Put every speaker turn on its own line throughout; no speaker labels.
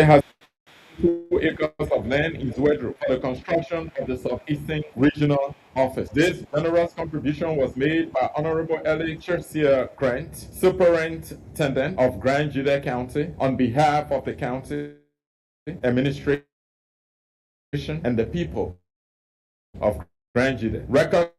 has 2 acres of land in Zwedru for the construction of the Southeastern Regional Office. This generous contribution was made by Honorable Ellie Chersia Grant, Superintendent of Grand Juda County, on behalf of the county administration and the people of Grand Juda. Record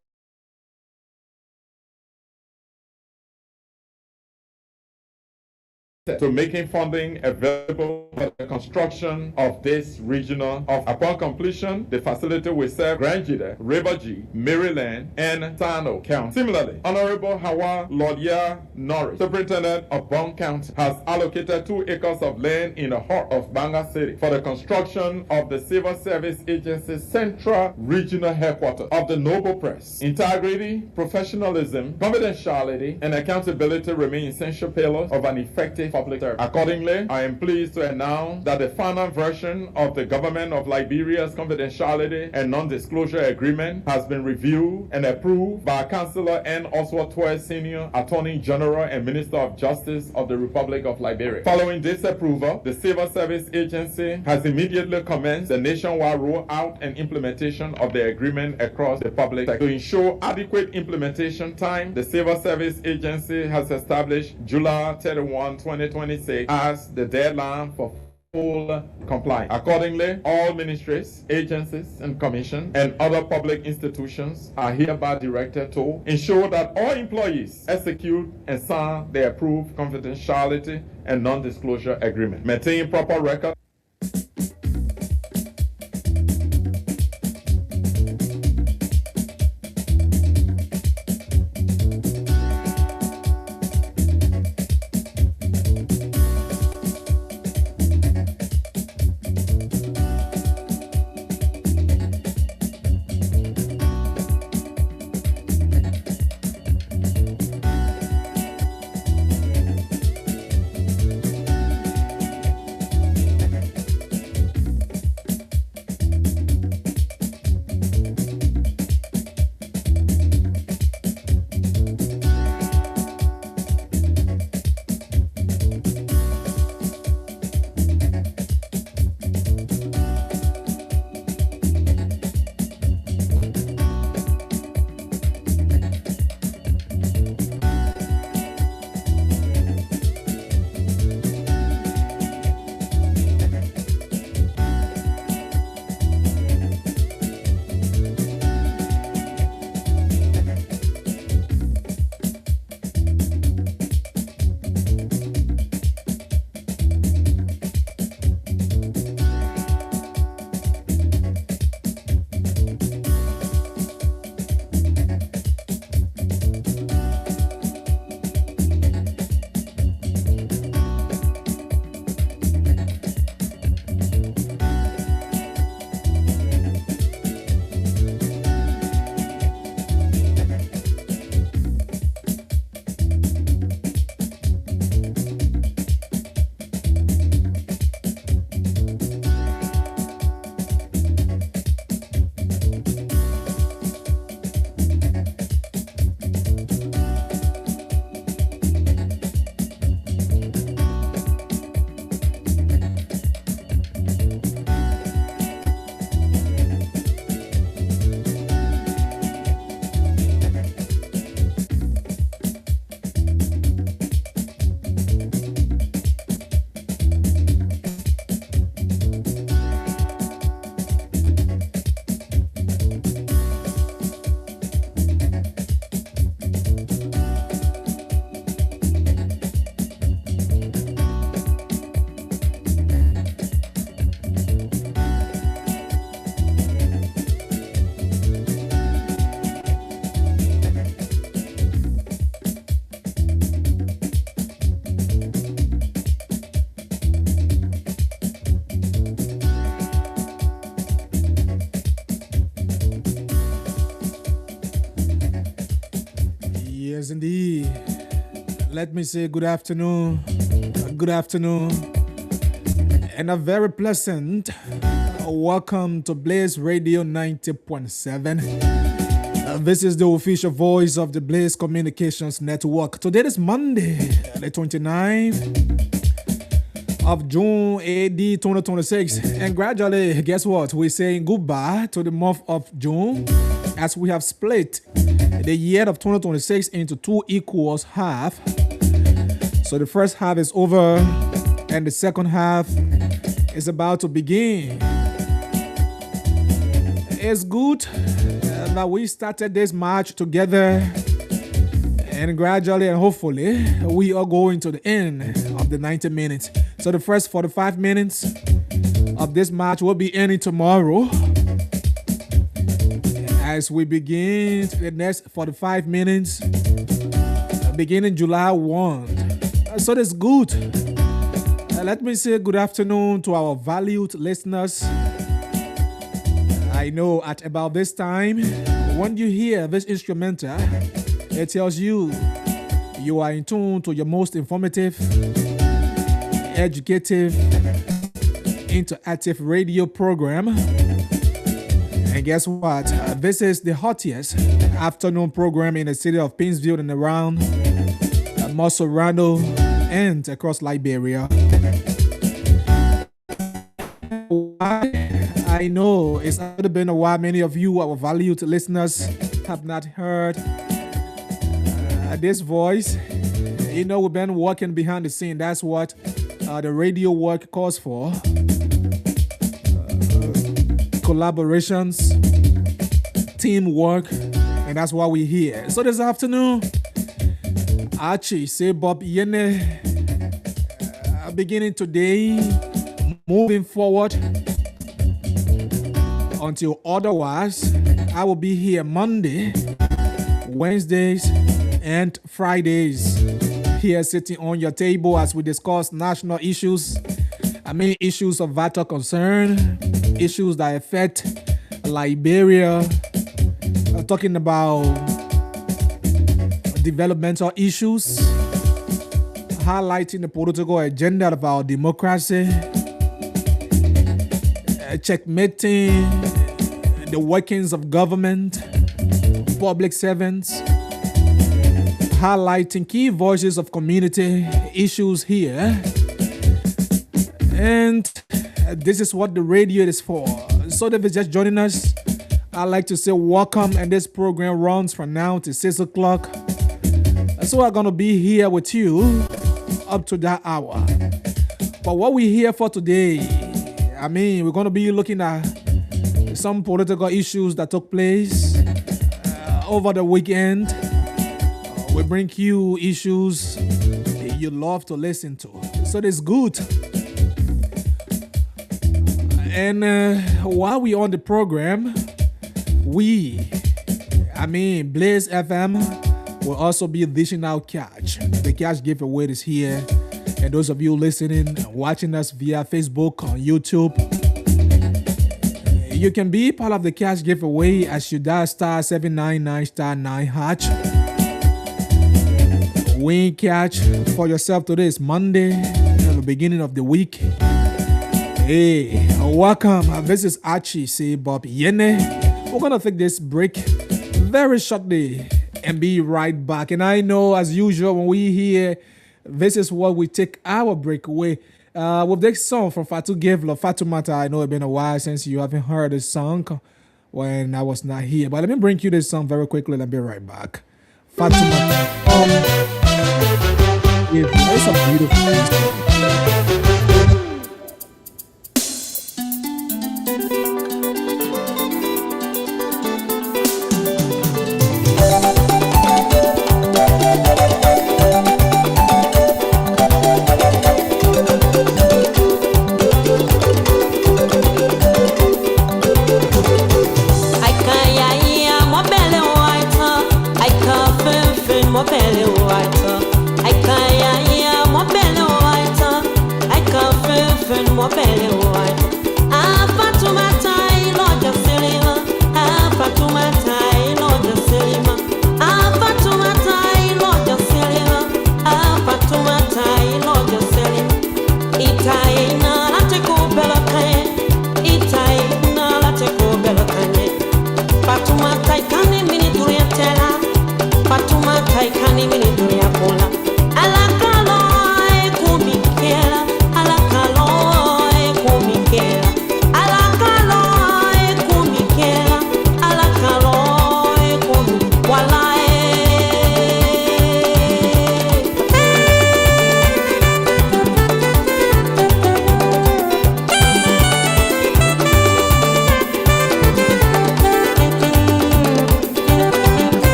to making funding available for the construction of this regional office. Upon completion, the facility will serve Grand Juda, Rivergy, Maryland, and Sano County. Similarly, Honorable Hawa Lodia Norris, Superintendent of Bond County, has allocated 2 acres of land in the heart of Banga City for the construction of the Civil Service Agency's Central Regional Headquarters of the Noble Press. Integrity, professionalism, confidentiality, and accountability remain essential pillars of an effective public service. Accordingly, I am pleased to announce that the final version of the Government of Liberia's Confidentiality and Non-Disclosure Agreement has been reviewed and approved by Councillor N. Oswald Twere, Senior Attorney General and Minister of Justice of the Republic of Liberia. Following this approval, the Civil Service Agency has immediately commenced the nationwide rollout and implementation of the agreement across the public sector. To ensure adequate implementation time, the Civil Service Agency has established July 31, 2026 as the deadline for full compliance. Accordingly, all ministries, agencies, and commissions and other public institutions are hereby directed to ensure that all employees execute and sign the approved confidentiality and non-disclosure agreement. Maintain proper record.
Yes, indeed. Let me say good afternoon, and a very pleasant welcome to Blaze Radio 90.7. This is the official voice of the Blaze Communications Network. Today is Monday, the 29th of June AD 2026. And gradually, guess what? We're saying goodbye to the month of June as we have split the year of 2026 into two equal halves. So the first half is over and the second half is about to begin. It's good that we started this march together, and gradually and hopefully we are going to the end of the 90 minutes. So the first 45 minutes of this march will be ending tomorrow as we begin the next 45 minutes beginning July 1. So that's good. Let me say good afternoon to our valued listeners. I know at about this time, when you hear this instrumental, it tells you you are in tune to your most informative, educative, interactive radio program. And guess what? This is the hottest afternoon program in the city of Painesville and around Marsorano and across Liberia. I know it's already been a while. Many of you, our valued listeners, have not heard this voice. You know, we've been working behind the scene. That's what the radio work calls for. Collaborations, teamwork, and that's why we're here. So this afternoon, Archie say Bob Yene, beginning today, moving forward until otherwise, I will be here Monday, Wednesdays, and Fridays. Here sitting on your table as we discuss national issues. Issues of vital concern, issues that affect Liberia. Talking about developmental issues, highlighting the political agenda of our democracy, checkmating the workings of government, public servants, highlighting key voices of community issues here. And this is what the radio is for. So if you're just joining us, I'd like to say welcome, and this program runs from now to 6 o'clock. So we're going to be here with you up to that hour. But what we're here for today, we're going to be looking at some political issues that took place over the weekend. We bring you issues you love to listen to. So that's good. And while we're on the program, Blaze FM will also be dishing out cash. The cash giveaway is here. And those of you listening and watching us via Facebook, on YouTube, you can be part of the cash giveaway as you dial star 799 star 9 hatch. Win cash for yourself today. Is Monday, the beginning of the week. Hey, welcome. This is Archie say Bob Yene. We're gonna take this break very shortly and be right back. And I know, as usual, when we hear this is what we take our break away with this song from Fatu Gevlo, Fatumata. I know it's been a while since you haven't heard this song when I was not here, but let me bring you this song very quickly and I'll be right back. Fatumata. It's a beautiful piece.
Alakalo, kubi kela, alakalo.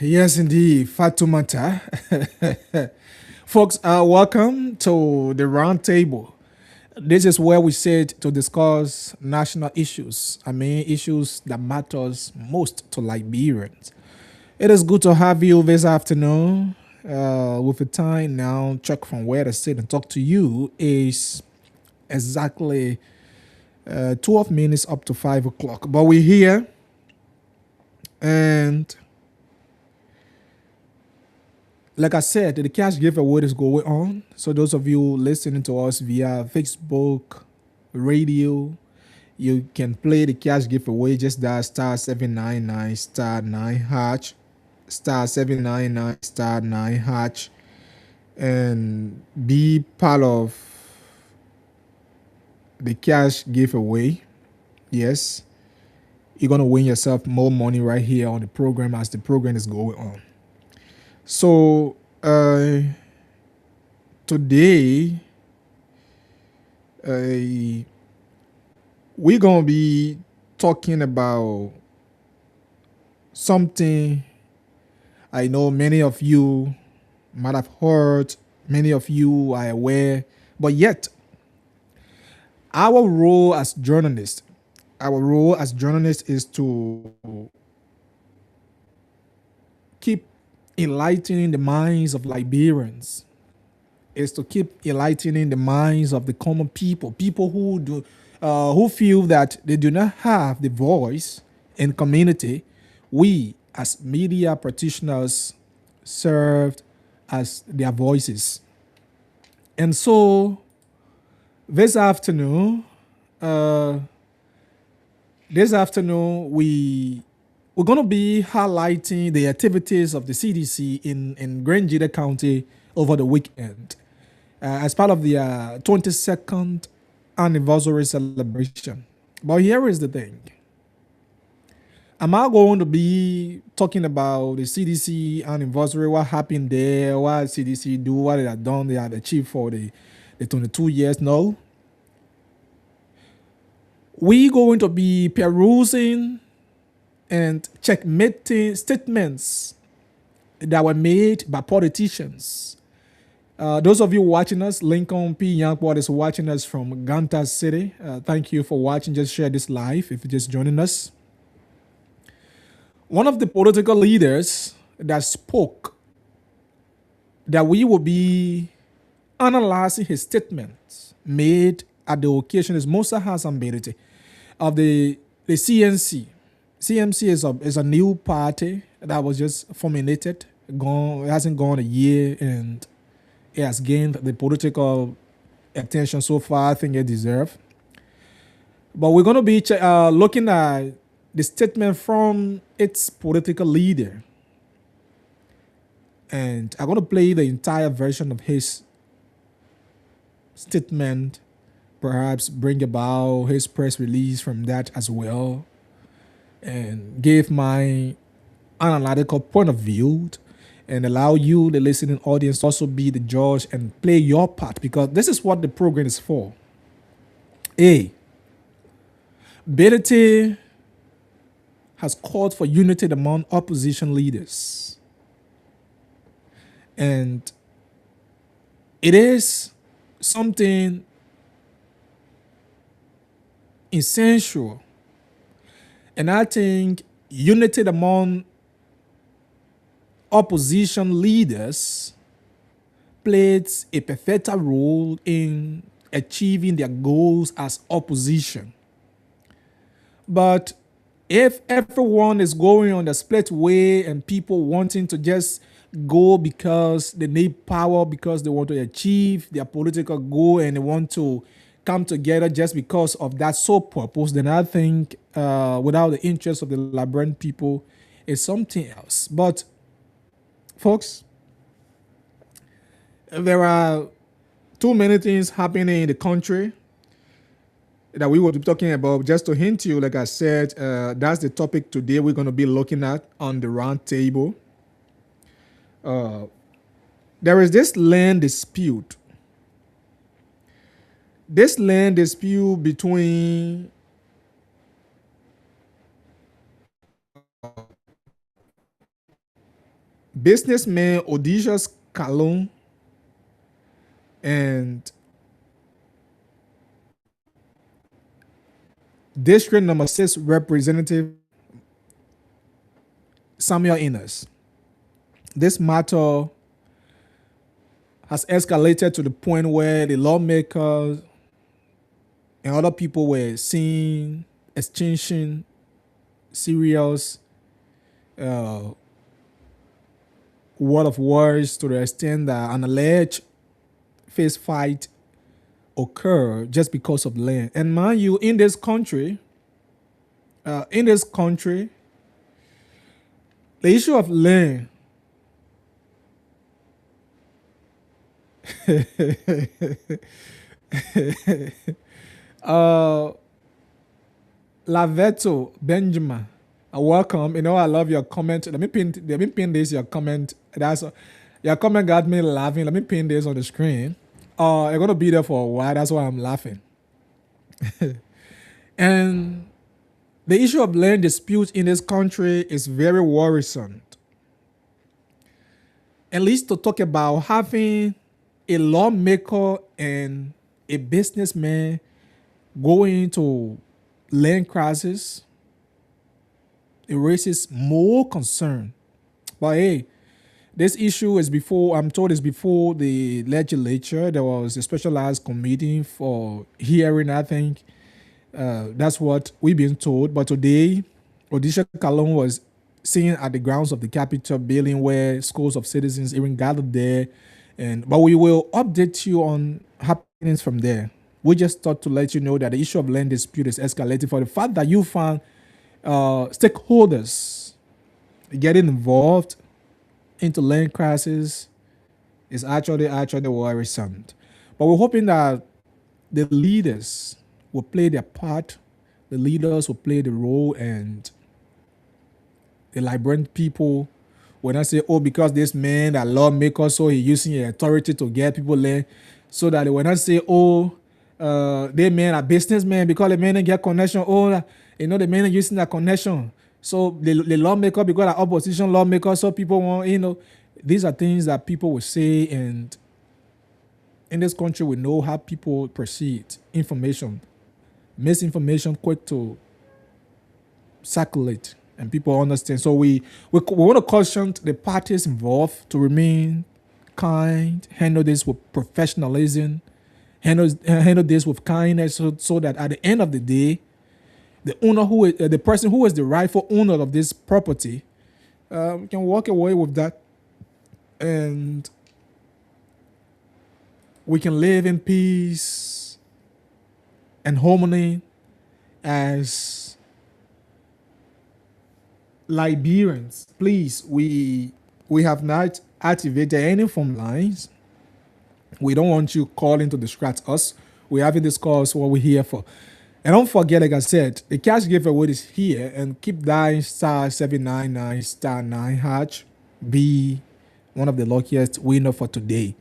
Yes, indeed, Fatumata. Folks, welcome to the round table. This is where we sit to discuss national issues. I mean, issues that matters most to Liberians. It is good to have you this afternoon. With the time now, check from where to sit and talk to you is exactly 12 minutes up to 5 o'clock. But we're here, and like I said, the cash giveaway is going on. So those of you listening to us via Facebook, radio, you can play the cash giveaway. Just dial star 799 star 9 hatch, star 799 star 9 hatch, and be part of the cash giveaway. Yes, you're gonna win yourself more money right here on the program as the program is going on. So today we're gonna be talking about something I know many of you might have heard, many of you are aware, but yet our role as journalists, is to keep enlightening the minds of Liberians, is to keep enlightening the minds of the common people, people who feel that they do not have the voice in community. We as media practitioners served as their voices. And so this afternoon, we're going to be highlighting the activities of the CDC in Grangeda County over the weekend as part of the 22nd anniversary celebration. But here is the thing. Am I going to be talking about the CDC anniversary, what happened there, what CDC do, what they have done, they have achieved for the 22 years? No. We're going to be perusing and checkmating statements that were made by politicians. Those of you watching us, Lincoln P. Youngport is watching us from Ganta City. Thank you for watching. Just share this live if you're just joining us. One of the political leaders that spoke, that we will be analyzing his statements made at the occasion, is Musa Hassan Berete of the CNC. CMC is a new party that was just formulated. It hasn't gone a year, and it has gained the political attention so far I think it deserves. But we're going to be looking at the statement from its political leader. And I'm going to play the entire version of his statement, perhaps bring about his press release from that as well, and give my analytical point of view, and allow you, the listening audience, to also be the judge and play your part, because this is what the program is for. Berete has called for unity among opposition leaders. And it is something essential. And I think unity among opposition leaders plays a pivotal role in achieving their goals as opposition. But if everyone is going on the split way and people wanting to just go because they need power, because they want to achieve their political goal and they want to come together just because of that sole purpose, then I think without the interest of the Liberian people, it's something else. But folks, there are too many things happening in the country that we will be talking about. Just to hint you, like I said, that's the topic today we're going to be looking at on the round table. There is this land dispute. This land dispute between businessman Odysseus Kalon and District Number 6 Representative Samuel Innes. This matter has escalated to the point where the lawmakers and other people were seeing, exchanging serious word of words to the extent that an alleged fist fight occurred just because of land. And mind you, in this country, the issue of land Laveto Benjamin, welcome. You know I love your comment. Let me pin this. Your comment. Your comment got me laughing. Let me pin this on the screen. You're gonna be there for a while. That's why I'm laughing. And the issue of land disputes in this country is very worrisome. At least to talk about having a lawmaker and a businessman going into land crisis, it raises more concern. But hey, this issue is before, I'm told it's before the legislature. There was a specialized committee for hearing, I think. That's what we've been told. But today, Odysseus Kalon was seen at the grounds of the Capitol building where scores of citizens even gathered there. But we will update you on happenings from there. We just thought to let you know that the issue of land dispute is escalating for the fact that you found stakeholders getting involved into land crisis is actually worrisome. But we're hoping that the leaders will play their part, the leaders will play the role, and the Liberian people will not say, oh, because this man, that lawmaker, so he's using his authority to get people land, so that they will not say, oh, they man a businessman because the man didn't get connection. Oh, the man is using that connection. So the lawmaker, because the opposition lawmaker, so people want, these are things that people will say, and in this country we know how people perceive information. Misinformation quick to circulate and people understand. So we want to caution the parties involved to remain kind, handle this with professionalism, handle this with kindness, so that at the end of the day, the person who is the rightful owner of this property can walk away with that, and we can live in peace and harmony as Liberians. Please, we have not activated any phone lines. We don't want you calling to distract us. We're having this call, so what we're here for. And don't forget, like I said, the cash giveaway is here, and keep dialing *799*9#. Be one of the luckiest winner for today.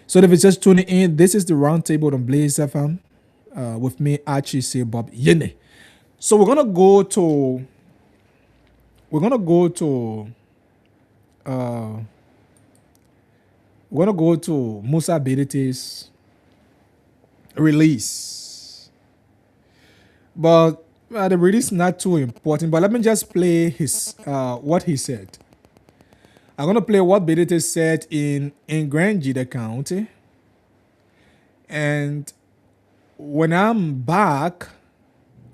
So if it's just tuning in, this is the roundtable on Blaze FM with me, Archie C. Bob Yene. So we're gonna go to Musa Bedite's release. But the release is not too important. But let me just play his what he said. I'm gonna play what Bedite said in Grangida County. And when I'm back,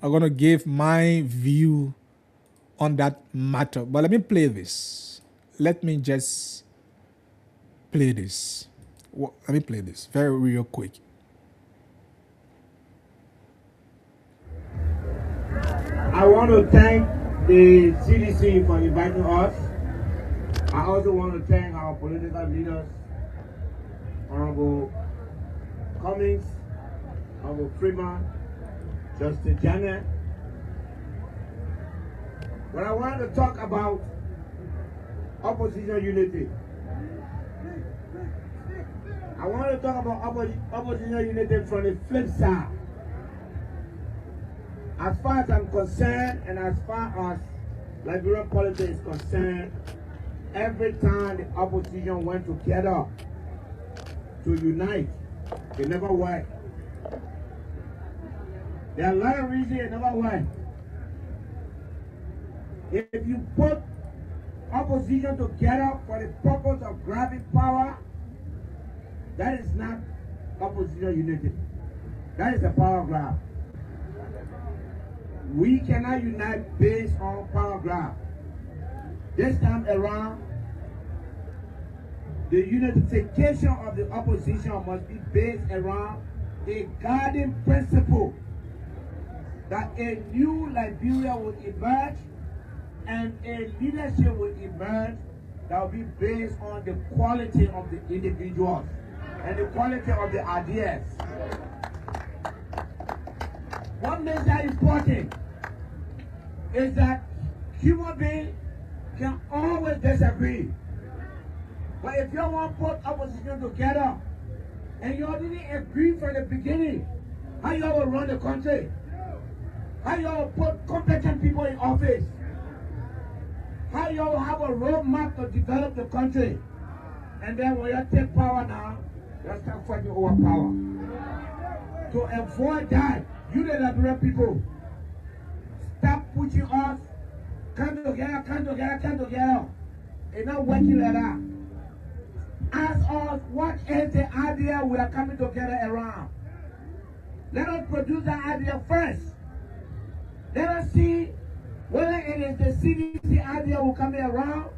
I'm gonna give my view on that matter. But let me play this. Let me just play this. Let me play this very real quick.
I want to thank the CDC for inviting us. I also want to thank our political leaders, Honorable Cummings, Honorable Freeman, Justice Janet. But I want to talk about opposition unity. I want to talk about opposition unity from the flip side. As far as I'm concerned, and as far as Liberian politics is concerned, every time the opposition went together to unite, it never worked. There are a lot of reasons it never worked. If you put opposition together for the purpose of grabbing power, that is not opposition unity. That is a power grab. We cannot unite based on power grab. This time around, the unification of the opposition must be based around a guiding principle that a new Liberia will emerge and a leadership will emerge that will be based on the quality of the individuals and the quality of the ideas. What makes that important is that human beings can always disagree. But if you want to put opposition together and you didn't agree from the beginning, how you will run the country? How you will put competent people in office? How you will have a roadmap to develop the country? And then when you take power now, you start fighting over power. To avoid that, you the Liberian people, stop pushing us, come together. It's not working like that. Ask us what is the idea we are coming together around. Let us produce that idea first. Let us see whether it is the CDC idea we're coming around,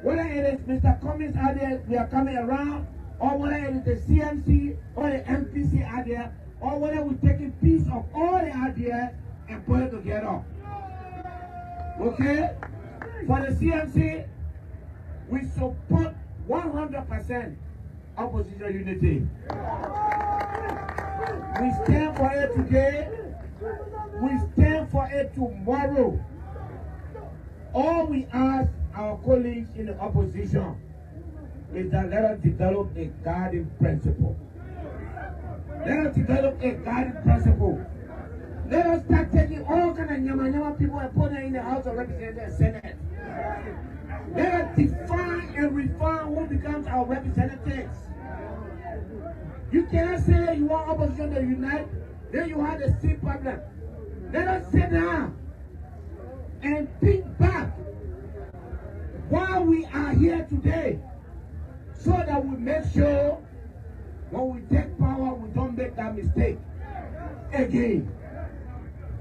whether it is Mr. Cummings' idea we are coming around, or whether it is the CMC or the MPC idea, or whether we're taking a piece of all the ideas and put it together. Okay? For the CMC, we support 100% opposition unity. We stand for it today. We stand for it tomorrow. All we ask our colleagues in the opposition is that let us develop a guiding principle. Let us develop a guiding principle. Let us start taking all kind of nyama people and put them in the House of Representatives and Senate. Let us define and refine who becomes our representatives. You cannot say you want opposition to unite, then you have the same problem. Let us sit down and think back why we are here today, so that we make sure when we take power, we don't make that mistake again.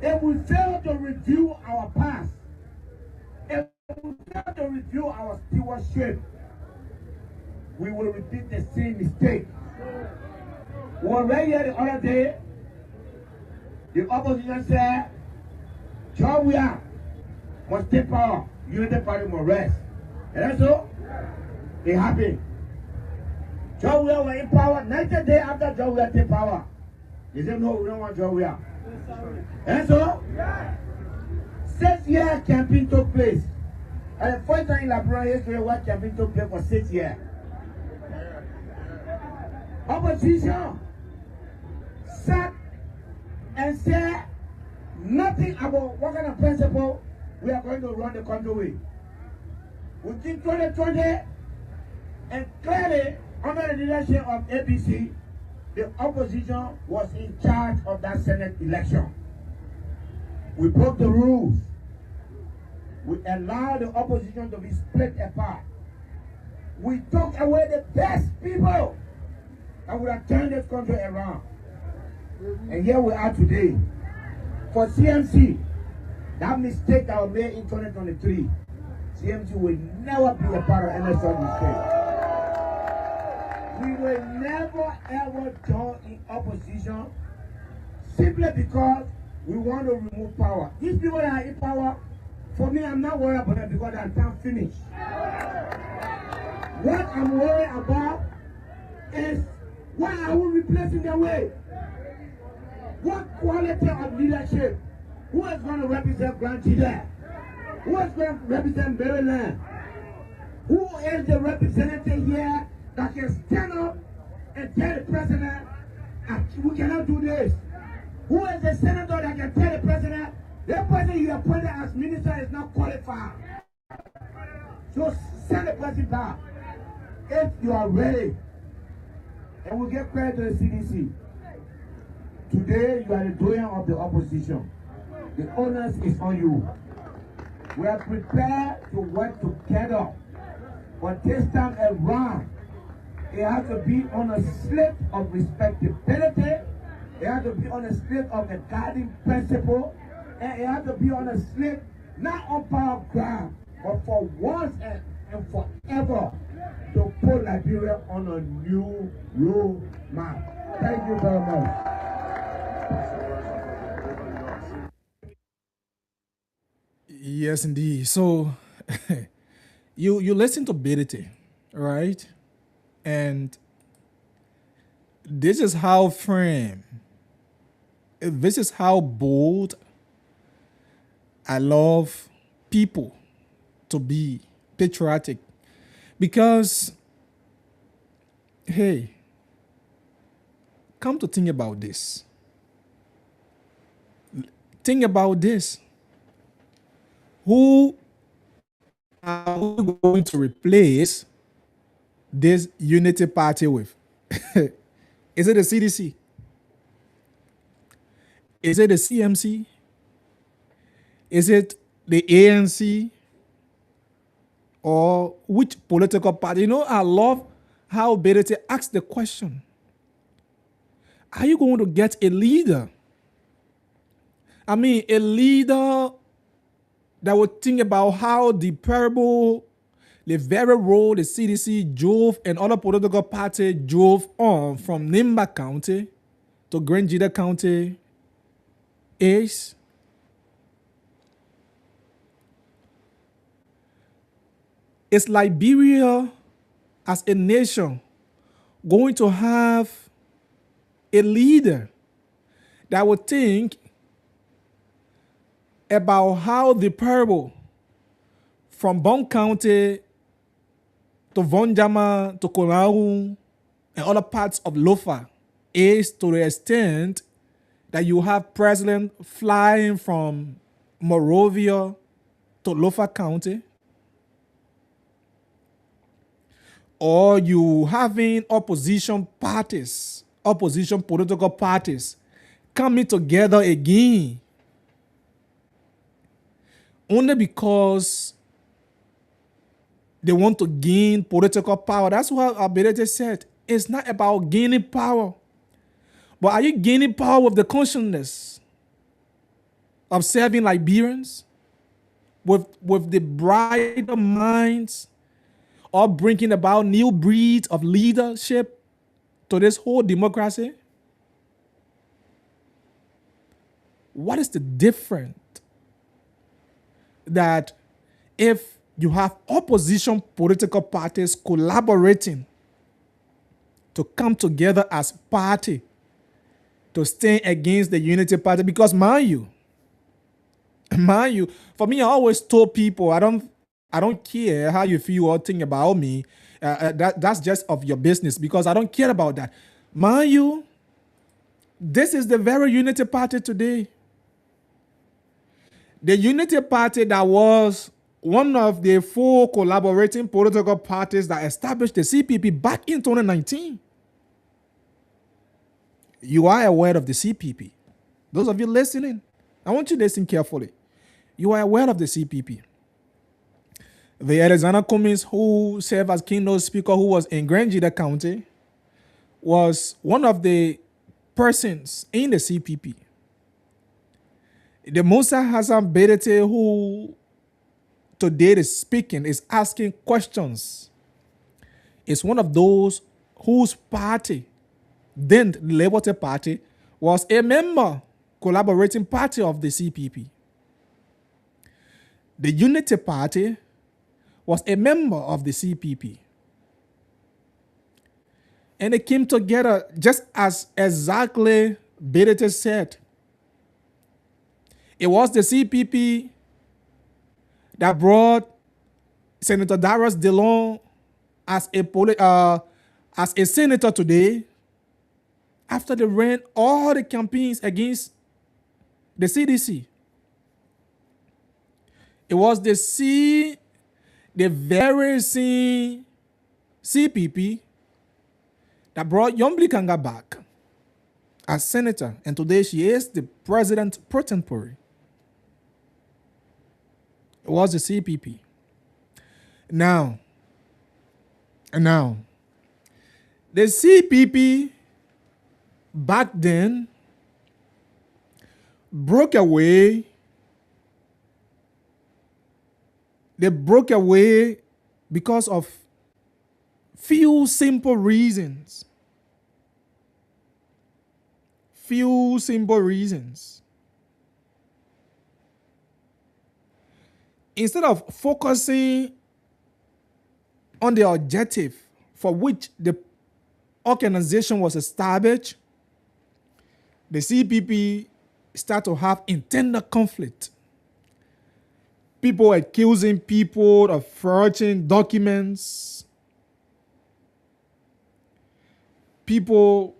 If we fail to review our past, if we fail to review our stewardship, we will repeat the same mistake. We were right here the other day. The opposition said, John Weah must take power. United Party must rest. And that's so? It happened. John Weah was in power. 90 days after John Weah take power, they said, no, we don't want John Weah. And so, 6 year campaign took place. And the first time in Liberia history where campaign took place for 6 years. Opposition sat and said nothing about what kind of principle we are going to run the country with. Within 2020, and clearly under the leadership of APC, the opposition was in charge of that Senate election. We broke the rules. We allowed the opposition to be split apart. We took away the best people that would have turned this country around. And here we are today. For CMC, that mistake that was made in 2023, CMC will never be a part of any such mistake. We will never ever join in opposition simply because we want to remove power. These people that are in power, for me, I'm not worried about them because I'm time finished. What I'm worried about is why are we replacing their way? What quality of leadership? Who is going to represent Grand Chile? Who is going to represent Maryland? Who is the representative here that can stand up and tell the president, we cannot do this? Who is the senator that can tell the president, the person you appointed as minister is not qualified? So send the person back. If you are ready, and we'll get credit to the CDC. Today, you are the doyen of the opposition. The onus is on you. We are prepared to work together. But this time around, it has to be on a slip of respectability. It has to be on a slip of a guiding principle. And it has to be on a slip, not on power grab, but for once and forever, to put Liberia on a new road map. Thank you very much.
Yes, indeed. So you listen to Bidity, right? And this is how firm, this is how bold I love people to be patriotic. Because, hey, come to think about this. Think about this. Who are we going to replace this unity party with? Is it the CDC? Is it the CMC? Is it the ANC? Or which political party? You know, I love how Bidity asks the question. Are you going to get a leader? I mean, a leader that would think about how the parable, the very road the CDC drove and other political parties drove on from Nimba County to Grangeda County is. Is Liberia as a nation going to have a leader that would think about how the parable from Bon County to Vonjama to Kolahu and other parts of Lofa is to the extent that you have president flying from Morovia to Lofa County? Or you having opposition parties, opposition political parties coming together again only because they want to gain political power. That's what Abedete said. It's not about gaining power. But are you gaining power with the consciousness of serving Liberians? With the brighter minds, or bringing about new breeds of leadership to this whole democracy? What is the difference that if you have opposition political parties collaborating to come together as party to stand against the unity party? Because mind you, for me, I always told people, I don't care how you feel or think about me. That's just of your business, because I don't care about that. Mind you, this is the very unity party today. The unity party that was one of the 4 collaborating political parties that established the CPP back in 2019. You are aware of the CPP. Those of you listening, I want you to listen carefully. You are aware of the CPP. The Alexander Cummings, who served as keynote speaker, who was in Grangeda County, was one of the persons in the CPP. The Musa Hassan Bedete, who today is speaking, is asking questions, is one of those whose party, then the Labour Party, was a member, collaborating party of the CPP. The Unity Party was a member of the CPP. And they came together just as exactly Bedete said. It was the CPP that brought Senator Darius DeLong as a senator today, after they ran all the campaigns against the CDC. It was the The very same CPP that brought Yombli Kanga back as senator, and today she is the president pro tempore. It was the CPP. Now, the CPP back then broke away. They broke away because of few simple reasons. Few simple reasons. Instead of focusing on the objective for which the organization was established, the CPP start to have internal conflict. People accusing people of forging documents. People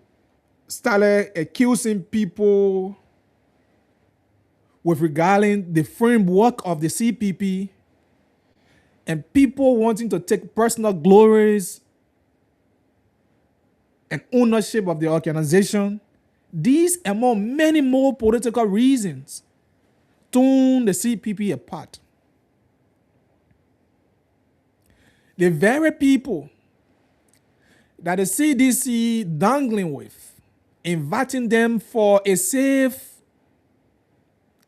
started accusing people with regarding the framework of the CPP, and people wanting to take personal glories and ownership of the organization. These, among many more political reasons, torn the CPP apart. The very people that the CDC dangling with, inviting them for a safe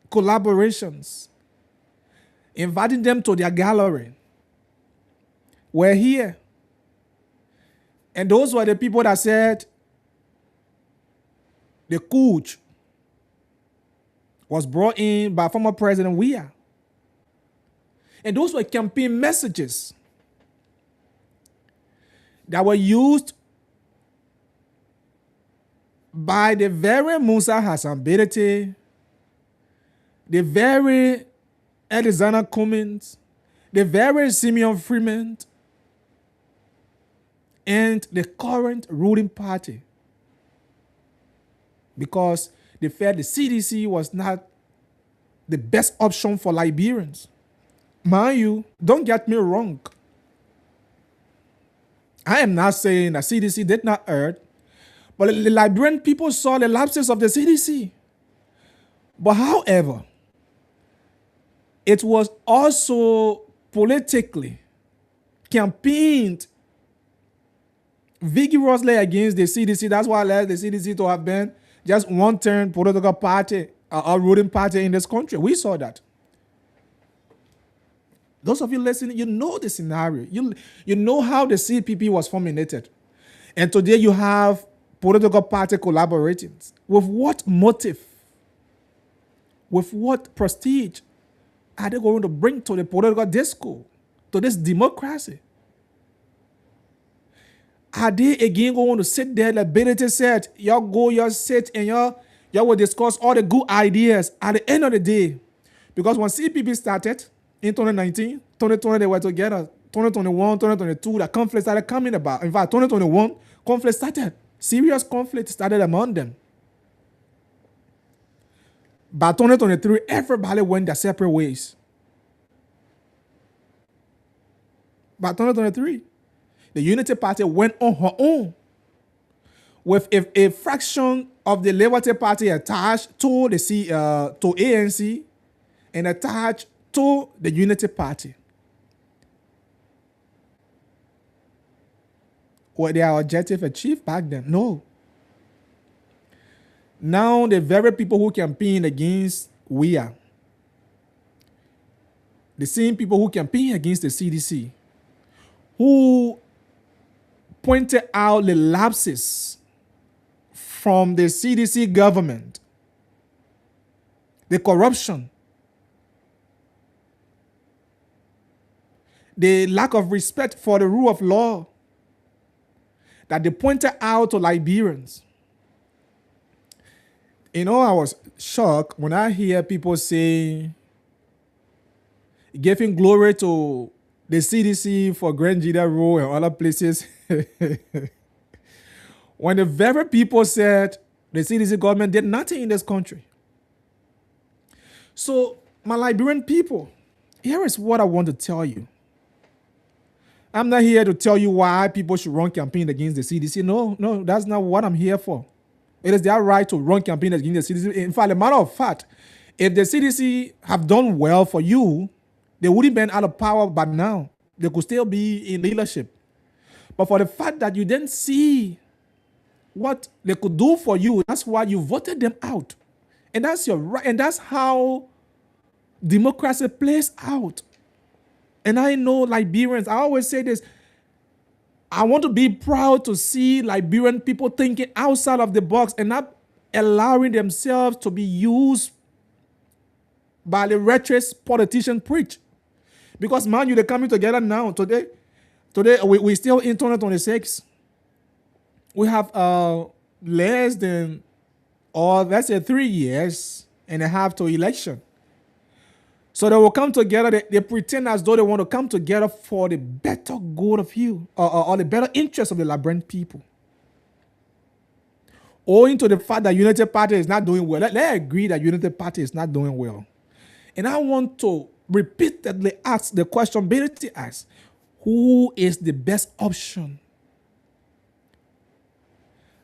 collaborations, inviting them to their gallery, were here. And those were the people that said the coup was brought in by former President Weah. And those were campaign messages that were used by the very Musa Hassan Bedete, the very Alexander Cummins, the very Simeon Freeman, and the current ruling party, because they felt the CDC was not the best option for Liberians. Mind you, don't get me wrong. I am not saying that CDC did not err, but the Liberian people saw the lapses of the CDC. But however, it was also politically campaigned vigorously against the CDC. That's why I led the CDC to have been just one-term political party, a ruling party in this country. We saw that. Those of you listening, you know the scenario. You know how the CPP was formulated. And today you have political party collaborating. With what motive? With what prestige are they going to bring to the political discourse, to this democracy? Are they again going to sit there like Bedete said, y'all go, y'all sit, and y'all will discuss all the good ideas at the end of the day? Because when CPP started in 2019, 2020 they were together, 2021, 2022, the conflict started coming about. In fact, 2021, conflict started. Serious conflict started among them. By 2023, everybody went their separate ways. By 2023, the Unity Party went on her own, with a fraction of the Liberty Party attached to the to ANC and attached to the Unity Party. Were their objective achieved back then? No. Now the very people who campaign against Weah, the same people who campaign against the CDC, who pointed out the lapses from the CDC government, the corruption, the lack of respect for the rule of law that they pointed out to Liberians. You know, I was shocked when I hear people say, giving glory to the CDC for Grand Jida Road and other places. When the very people said the CDC government did nothing in this country. So, my Liberian people, here is what I want to tell you. I'm not here to tell you why people should run campaign against the CDC. No, that's not what I'm here for. It is their right to run campaign against the CDC. In fact, a matter of fact, if the CDC have done well for you, they wouldn't been out of power by now. They could still be in leadership. But for the fact that you didn't see what they could do for you, that's why you voted them out. And that's your right. And that's how democracy plays out. And I know Liberians, I always say this, I want to be proud to see Liberian people thinking outside of the box and not allowing themselves to be used by the rhetoric politicians preach. Because man, they're coming together now. Today we still in 2026. We have less than, or let's say 3 years and a half to election. So they will come together. They pretend as though they want to come together for the better good of you, or the better interest of the Liberian people. Owing to the fact that Unity Party is not doing well. Let's agree that Unity Party is not doing well. And I want to repeatedly ask the question Benedict asks, who is the best option?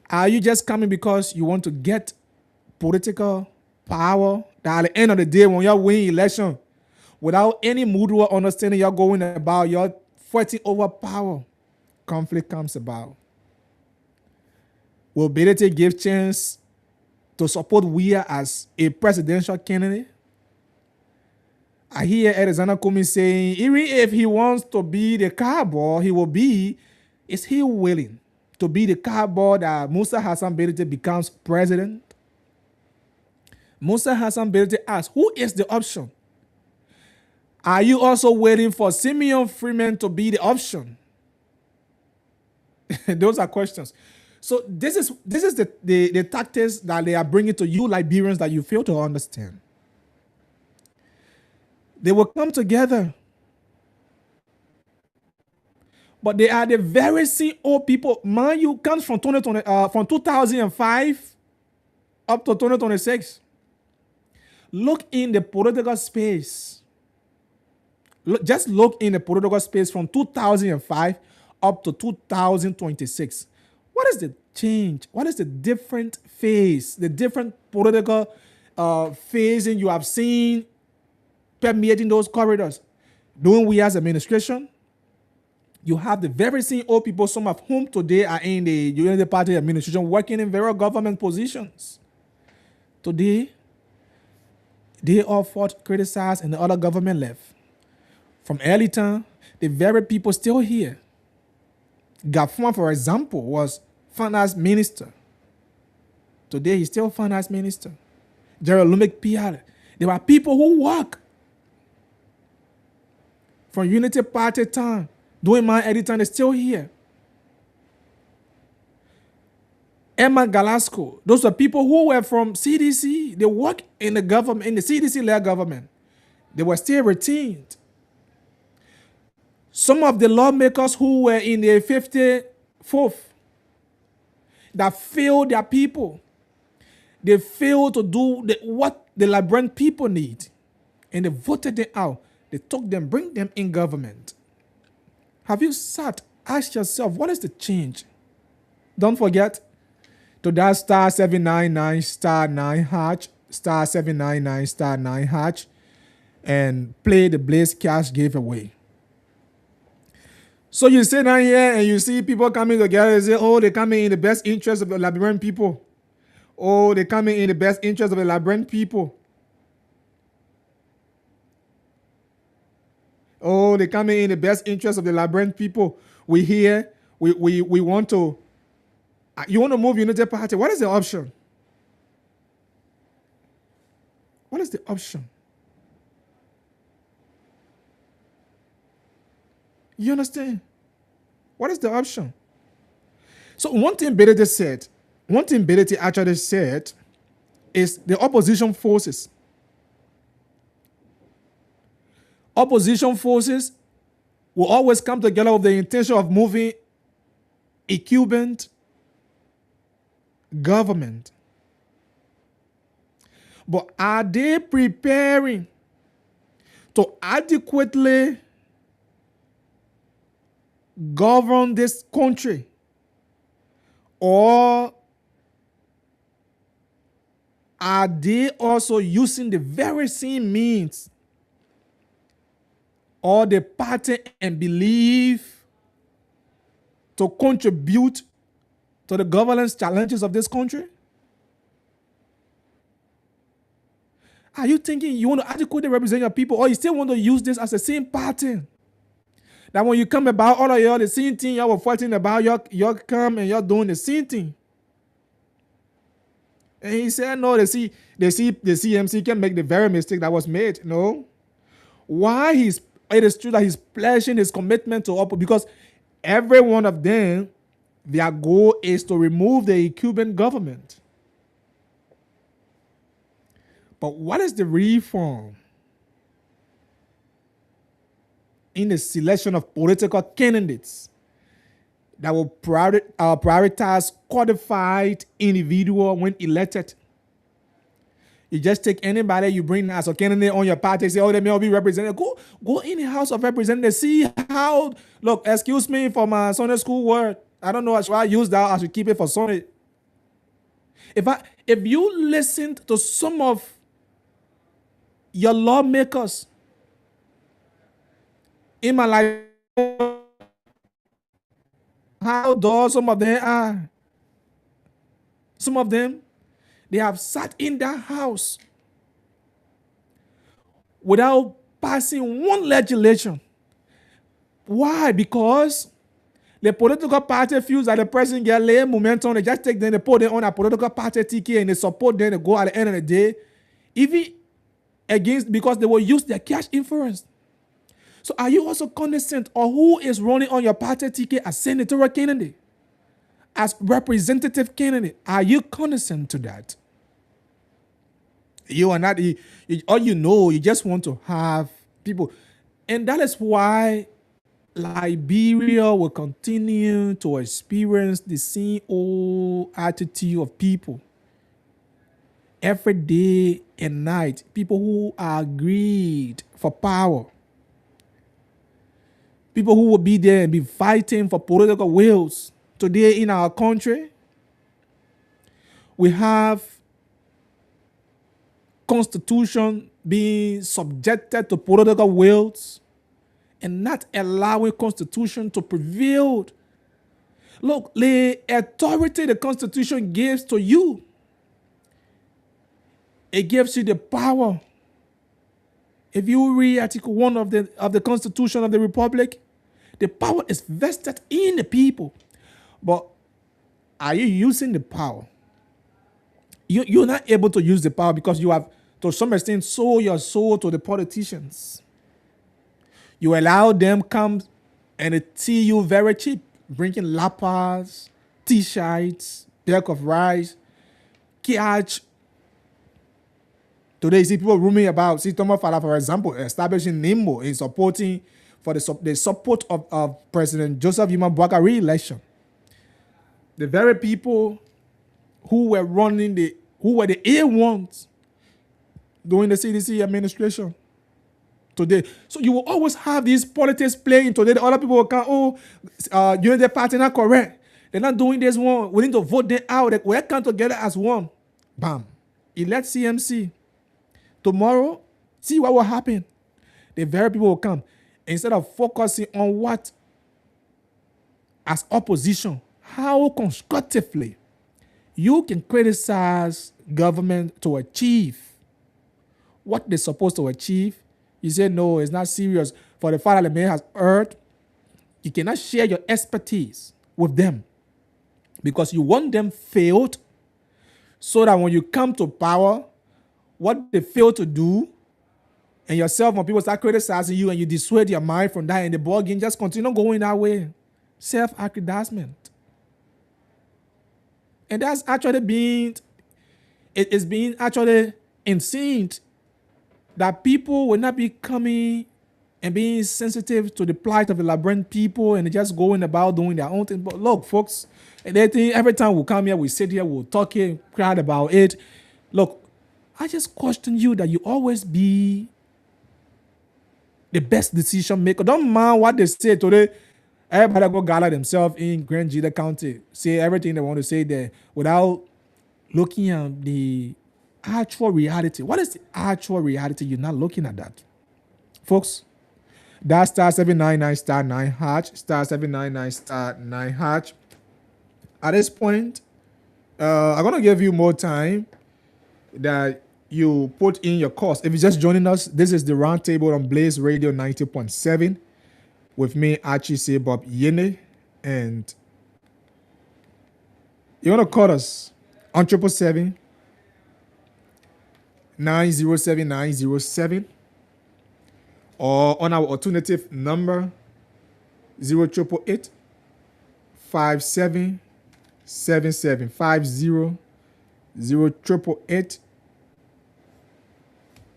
Are you just coming because you want to get political power? That at the end of the day, when you win election, without any mutual understanding, you're going about, you're fighting over power. Conflict comes about. Will Benedict give chance to support Weah as a presidential candidate? I hear Alexander Kumi saying, even if he wants to be the cowboy, is he willing to be the cowboy that Musa Hassan Benedict becomes president? Musa Hassan Benedict asks, who is the option? Are you also waiting for Simeon Freeman to be the option? Those are questions. So this is the tactics that they are bringing to you Liberians that you fail to understand. They will come together. But they are the very same old people. Man, you comes from 2005 up to 2026. Look in the political space. Just look in the political space from 2005 up to 2026. What is the change? What is the different phase, the different political phasing you have seen permeating those corridors? During Weah's administration, you have the very same old people, some of whom today are in the Unity Party administration, working in various government positions. Today, they all fought, criticized, and the other government left. From early time, the very people still here. Gafwan, for example, was finance minister. Today, he's still finance minister. Gerald Lumek Piale. There are people who work from Unity Party time, doing my editing, is still here. Emma Galasco, those are people who were from CDC. They work in the government, in the CDC-led government. They were still retained. Some of the lawmakers who were in the 54th that failed their people, they failed to do what the Liberian people need, and they voted them out. They took them, bring them in government. Have you sat, ask yourself, what is the change? Don't forget to dial star 799 star 9 hatch, star 799 star 9 hatch, and play the Blaze Cash giveaway. So you sit down here and you see people coming together and say, oh, they're coming in the best interest of the Liberian people. Oh, they're coming in the best interest of the Liberian people. Oh, they're coming in the best interest of the Liberian people. We here, we want to, you want to move Unity Party. What is the option? What is the option? You understand? What is the option? So one thing Benedict actually said is the opposition forces. Opposition forces will always come together with the intention of moving a Cuban government. But are they preparing to adequately govern this country? Or are they also using the very same means or the pattern and belief to contribute to the governance challenges of this country? Are you thinking you want to adequately represent your people, or you still want to use this as the same pattern? That when you come about all of y'all the same thing, y'all were fighting about, y'all come and y'all doing the same thing. And he said, no, the CMC can make the very mistake that was made. No. Why it is true that he's pledging his commitment to uphold, because every one of them, their goal is to remove the Cuban government. But what is the reform in the selection of political candidates that will prioritize qualified individual when elected? You just take anybody you bring as a candidate on your party, say, oh, they may all be represented. Go in the House of Representatives, see how, look, excuse me for my Sunday school word. I don't know, should I use that? I should keep it for Sunday. If you listen to some of your lawmakers in my life, how dull some of them are. Some of them, they have sat in that house without passing one legislation. Why? Because the political party feels that the president get lay momentum. They just take them, they put them on a political party ticket and they support them to go at the end of the day. Even against, because they will use their cash influence. So are you also cognizant of who is running on your party ticket as senatorial candidate, as representative candidate? Are you cognizant to that? You are not, all you know, you just want to have people. And that is why Liberia will continue to experience the same old attitude of people. Every day and night, people who are greed for power. People who will be there and be fighting for political wills. Today in our country, we have constitution being subjected to political wills and not allowing constitution to prevail. Look, the authority the constitution gives to you, it gives you the power. If you read Article 1 of the Constitution of the Republic, the power is vested in the people. But are you using the power? You're not able to use the power because you have, to some extent, sold your soul to the politicians. You allow them come and they see you very cheap, bringing lapas, t-shirts, bag of rice, catch. Today, you see people rooming about. See, Thomas Fala, for example, establishing NIMBO in supporting for the support of President Joseph Yuma Boakai re-election. The very people who were running who were the A1s during the CDC administration today. So you will always have these politics playing today. The other people will come, Unity Party not correct. They're not doing this one. We need to vote them out. We'll come together as one. Bam. Elect CMC. Tomorrow, see what will happen. The very people will come. Instead of focusing on what, as opposition, how constructively you can criticize government to achieve what they're supposed to achieve. You say, no, it's not serious. For the fact that the man has heard, you cannot share your expertise with them because you want them failed so that when you come to power, what they fail to do, and yourself, when people start criticizing you and you dissuade your mind from that, and the ball game just continue going that way. Self-aggrandizement. And that's actually it is being actually insane that people will not be coming and being sensitive to the plight of the Liberian people and just going about doing their own thing. But look, folks, and they think every time we come here, we sit here, we'll talk here, cry about it. Look, I just question you that you always be the best decision maker. Don't mind what they say today. Everybody go gather themselves in Grand Jita County, say everything they want to say there without looking at the actual reality. What is the actual reality? You're not looking at that. Folks, that star 799 star 9 hatch, star 799 star 9 hatch. At this point, I'm going to give you more time that you put in your course. If you're just joining us, this is the roundtable on Blaze Radio 90.7 with me, Archie C. Bob Yene, and you want to call us on 777 907 907 or on our alternative number 0888 5777 50 0888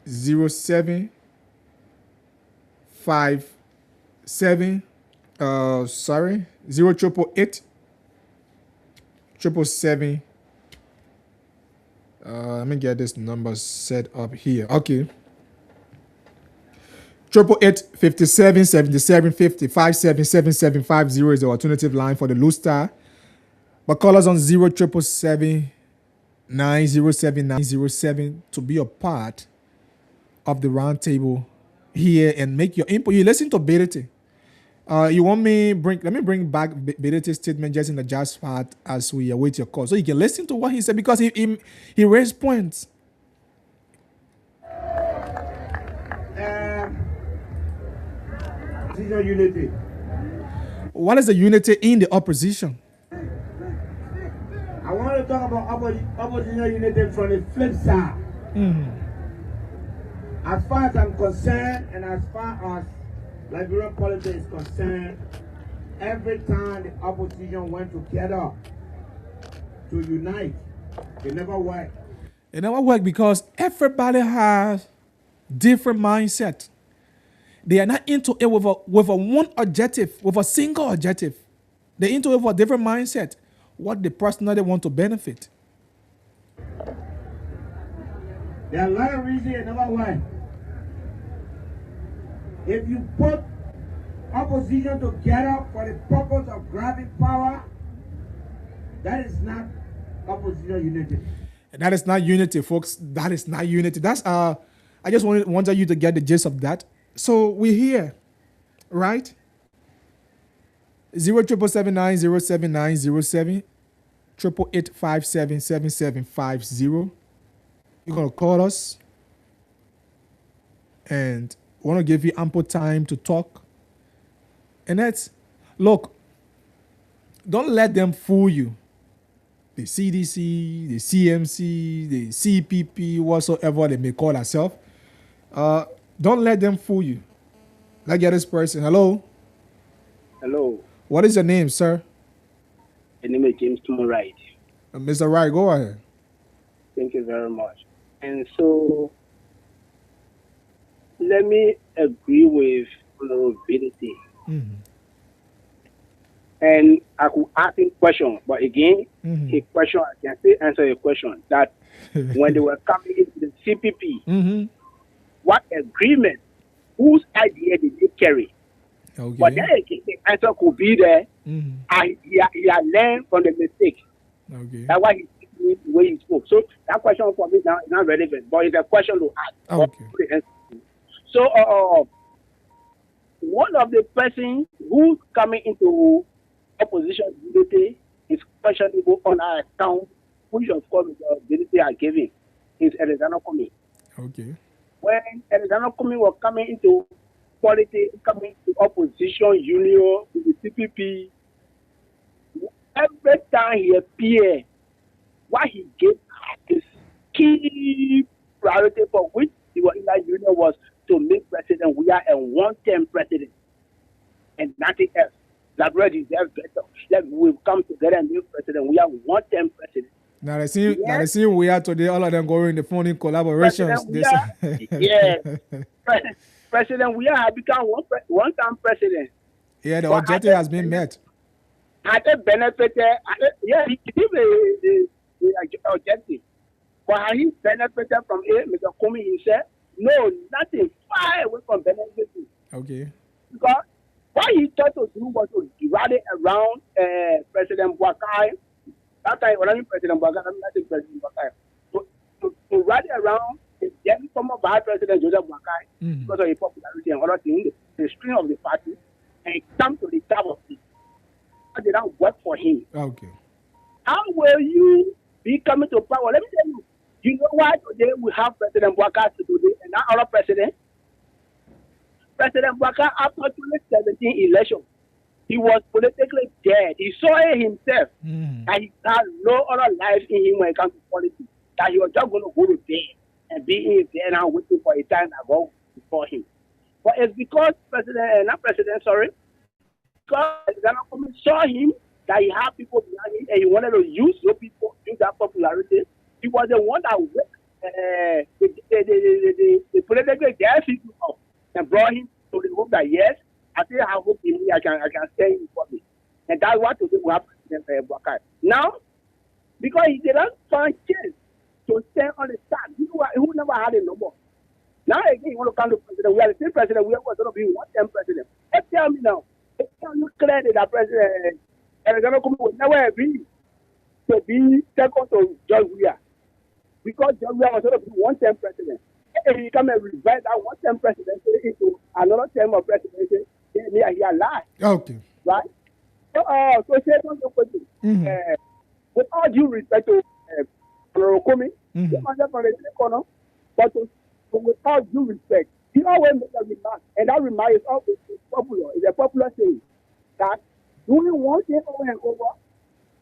07 57 sorry 0888 777 let me get this number set up here. Okay. 888 57 77 50 5777 50 is the alternative line for the loose star. But call us on 0777 907 907 to be a part of the roundtable here and make your input. You listen to Berete. You want me let me bring back Berete's statement just in the jazz part as we await your call, so you can listen to what he said, because he raised points.
Unity.
What is the unity in the opposition?
I want to talk about opposition unity from the flip side. As far as I'm concerned, and as far as Liberian politics is concerned, every time the opposition went together to unite, it never worked.
It never worked because everybody has different mindset. They are not into it with a one objective, with a single objective. They're into it with a different mindset, what they personally want to benefit.
There are a lot of reasons it never worked. If you put opposition together for the purpose of grabbing power, that is not opposition unity.
And that is not unity, folks. That is not unity. That's I just wanted you to get the gist of that. So we're here, right? 0777907907 888577750. You're gonna call us, and we want to give you ample time to talk. And that's, look, don't let them fool you. The CDC, the CMC, the CPP, whatsoever they may call themselves. Don't let them fool you. Let's get this person. Hello.
Hello.
What is your name, sir?
My name is James Wright.
Mr. Wright, go ahead.
Thank you very much. And so, let me agree with vulnerability. And I could ask him a question, but again, a question, I can still answer a question. That when they were coming into the CPP, what agreement, whose idea did they carry?
Okay.
But then again, the answer could be there. He had learned from the mistake.
Okay.
That's why he speaks the way he spoke. So that question for me now is not relevant, but it's a question to ask.
Okay.
So one of the persons who's coming into opposition unity is questionable on our account, which of course the ability are giving, is Alexander Kumi.
Okay.
When Alexander Kumi was coming into politics, coming to opposition union with the CPP, every time he appeared, what he gave his key priority for which he was in that union was to make President we are a one-term president and nothing else. That really deserves better. That we've come together and make President we are one-term president.
Now they see we are today, all of them going in the phone in collaborations.
President we are become one-time president.
Yeah, the objective has been met.
Had they benefited, he gave the objective. But had he benefited from it, Mr. Kumi himself? No, nothing. Far away from benefiting.
Okay.
Because What he tried to do was to rally around President Boakai. That time, when I mean President Boakai, I'm not saying President Boakai. To rally around the then former Vice President Joseph Boakai because of his popularity and other things, the strength of the party, and come to the top of it. That did not work for him.
Okay.
How will you be coming to power? Let me tell you. You know why today we have President Boakai today and not other president? President Boakai, after 2017 election, he was politically dead. He saw it himself that he had no other life in him when it comes to politics. That he was just going to go to bed and be in there now waiting for a time that God before him. But it's because because President saw him that he had people behind him and he wanted to use those people, use that popularity. He was the one that the political dead people up and brought him to the hope that yes, I still have hope in me. I can stay in public, and that's what today we have President Boakai. Now, because he did not find chance to stand on the stand, who never had it no more. Now again, you want to come to president. We are the same president. We are going to be one term president. Let's tell me now. Tell you clearly that President Alexander Kumi will never agree to be second to George Weah. Because George Weah was going to be one term president. If he come and revert that one term presidency into another term of presidency, then he are alive. Okay. Right? So say something with all due respect to Kumi, but with all due respect, he always makes a remark, and that remark is always popular. It's a popular saying that doing one thing over and over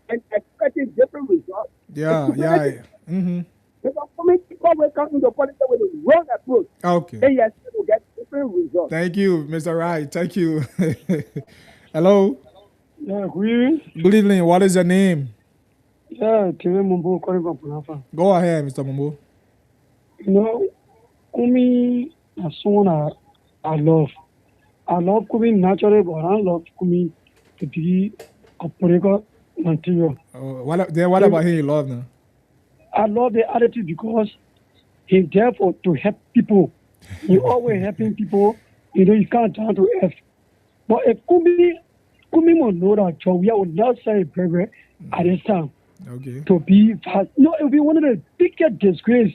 and expecting different results.
Yeah.
Because people will come into politics with the wrong approach.
Okay.
Then yes, they will get different results.
Thank you, Mr. Wright. Thank you. Hello.
Yeah, good
evening. What is your name?
Yeah, Tere Mumbo calling from Punafa.
Go ahead, Mr. Mumbo.
You know, Kumi is someone I love. I love Kumi naturally, but I love Kumi to be a political material.
What about him you love now?
I love the attitude because he's there to help people. He's always helping people. You know, you can't turn to F. But if Kumi will know that Jowia will not say a prayer at this time.
Okay.
To be fast. No, it will be one of the biggest disgrace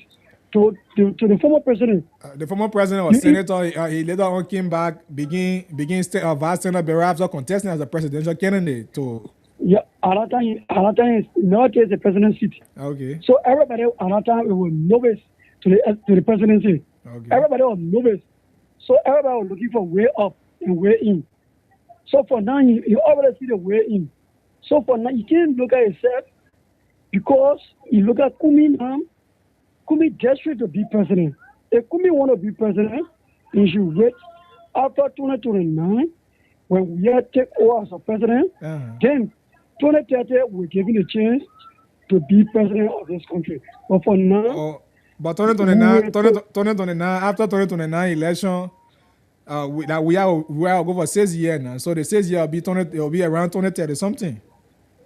to the former president.
The former president was senator. He later on came back, begin vice senator, but after contesting as a presidential candidate.
Yeah, another time is not as a presidency seat.
Okay.
So everybody another time was novice to the presidency.
Okay.
Everybody was novice. So everybody was looking for way up and way in. So for now, you already see the way in. So for now, you can't look at yourself because you look at Kumi now. Kumi desperate to be president. If Kumi want to be president, he should wait after 2029 when we take over as a president. Then 2030 we're giving a chance to be president of this country. But for now,
but 2029 after 2029 election, we are go for 6 years now. So the 6 year will be around 2030 something.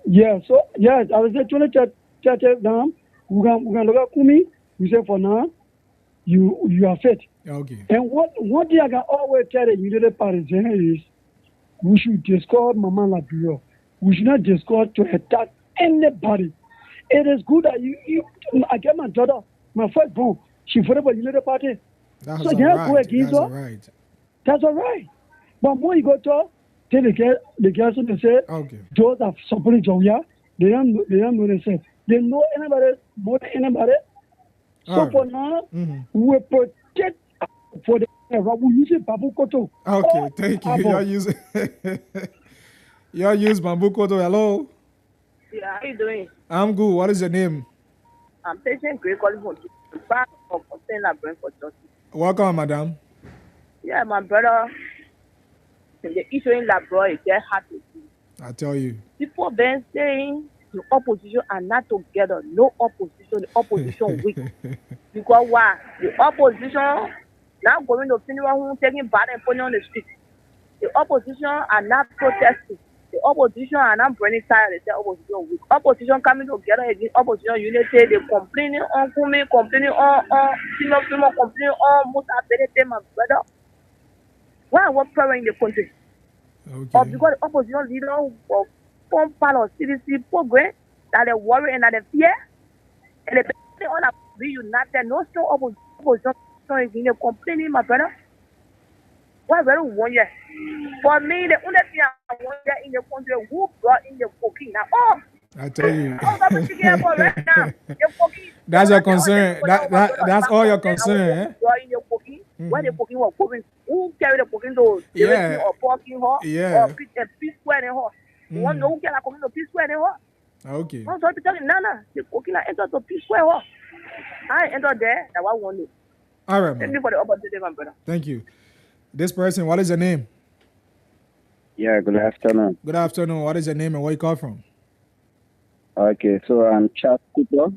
Yeah. So yeah, I would say 2030 now. We're gonna look at Kumi. We say for now, you are fit.
Okay.
And what they can always tell the United Party is we should discard Mama Labrio. We should not discard to attack anybody. It is good that I get my daughter, my firstborn, she voted for United Party.
That's
so
all right. Go against her. Right.
That's all right. But when you go to tell the girls they say those that supporting Jowia, they don't know themselves. They know anybody more than anybody. So for now, we protect for the we use Bambu Koto.
Okay, thank you. You're using Bambu Koto. Hello.
Yeah, how you doing?
I'm good. What is your name?
I'm Patient Gray calling from part of Brent for Justice.
Welcome, madam.
Yeah, my brother. The issue in Labro is very hard to do.
I tell you.
People been saying the opposition are not together. No opposition. The opposition weak. Because why? The opposition now going to finish who taking part and putting on the street. The opposition are not protesting. The opposition are not burning tires. They say opposition weak. Opposition coming together against opposition unity. They complaining on Kumi, complaining on senior female, complaining on Musa Benete, my brother. Why what problem in the country? Or
Okay.
because the opposition leader will form part of CDC program that they worry and that they fear, and they all have to be united. No strong opposition is in the complaining, my brother. Why very 1 year? For me, the only thing I want in the country who brought in the cooking now. Oh,
I tell you.
I'm speaking about right now. The cooking.
That's your concern. That's all your concern, eh?
Brought in the cooking. Where the cooking was cooking. Who carry the cooking to
Yeah.
or porking her
Yeah.
or peace square in her? One know who can cooking to peace square in her.
Okay.
I'm sorry to tell you, Nana, the cooking I enter to peace square her. I enter there. That I want to.
All right,
Thank
man.
you for the opportunity, my brother.
Thank you. This person, what is your name?
Yeah, good afternoon.
Good afternoon. What is your name and where you call from?
Okay, so I'm Charles Cooper.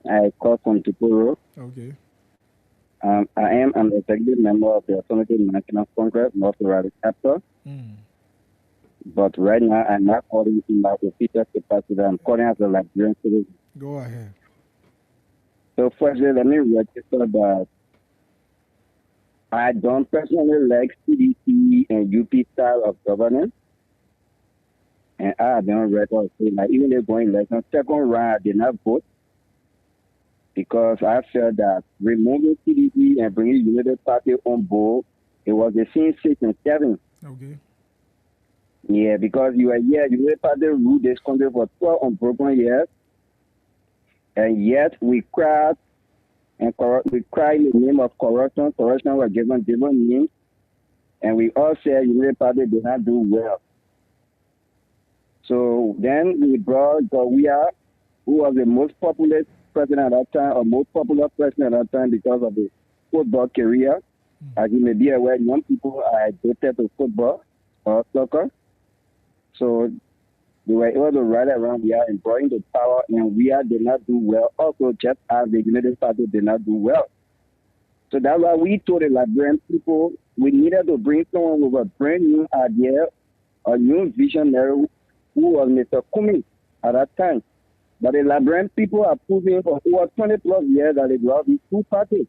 I call from Tuporo.
Okay.
I am an executive member of the Alternative National Congress, North Radical Chapter. But right now, I'm not calling in my official capacity. I'm calling as a Liberian citizen.
Go ahead.
So firstly, let me register that I don't personally like CDC and UP style of governance. And I don't record like even though going election, second round I did not vote because I felt that removing CDC and bringing United Party on board, it was the same 6 and 7.
Okay.
Yeah, because you are here, United Party ruled this country for 12 unbroken years, and yet we cried and we cried in the name of corruption. Corruption was given different names, and we all said United Party did not do well. So then we brought Gawia, who was the most popular president at that time, or most popular president at that time because of the football career. As you may be aware, young people are addicted to football or soccer. So they were able to ride around Wia and brought into power, and Wia did not do well. Also, just as the United Party did not do well. So that's why we told the Liberian people we needed to bring someone with a brand new idea, a new visionary, who was Mr. Kumi at that time. But the Liberian people are proving for over 20 plus years that they love these two parties.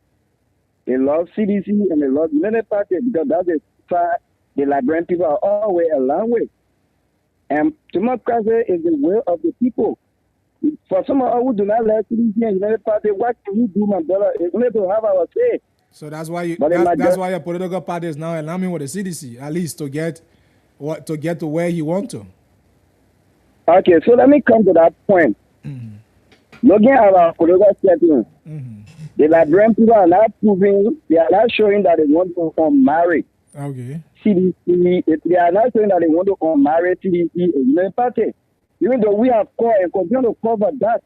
They love CDC and they love United Party because that's the fact the Liberian people are always aligned with. And democracy is the will of the people. For some of us who do not like CDC and United Party, what can we do, my brother? We need to have our say.
So that's why
But
why your political party is now aligning with the CDC, at least to get to where you want to.
Okay, so let me come to that point. Looking at our political settings, the Liberian people are not proving, they are not showing that they want to unmarry
Okay.
CDC. They are not showing that they want to unmarry CDC and United Party. Even though we have called and continue to cover that.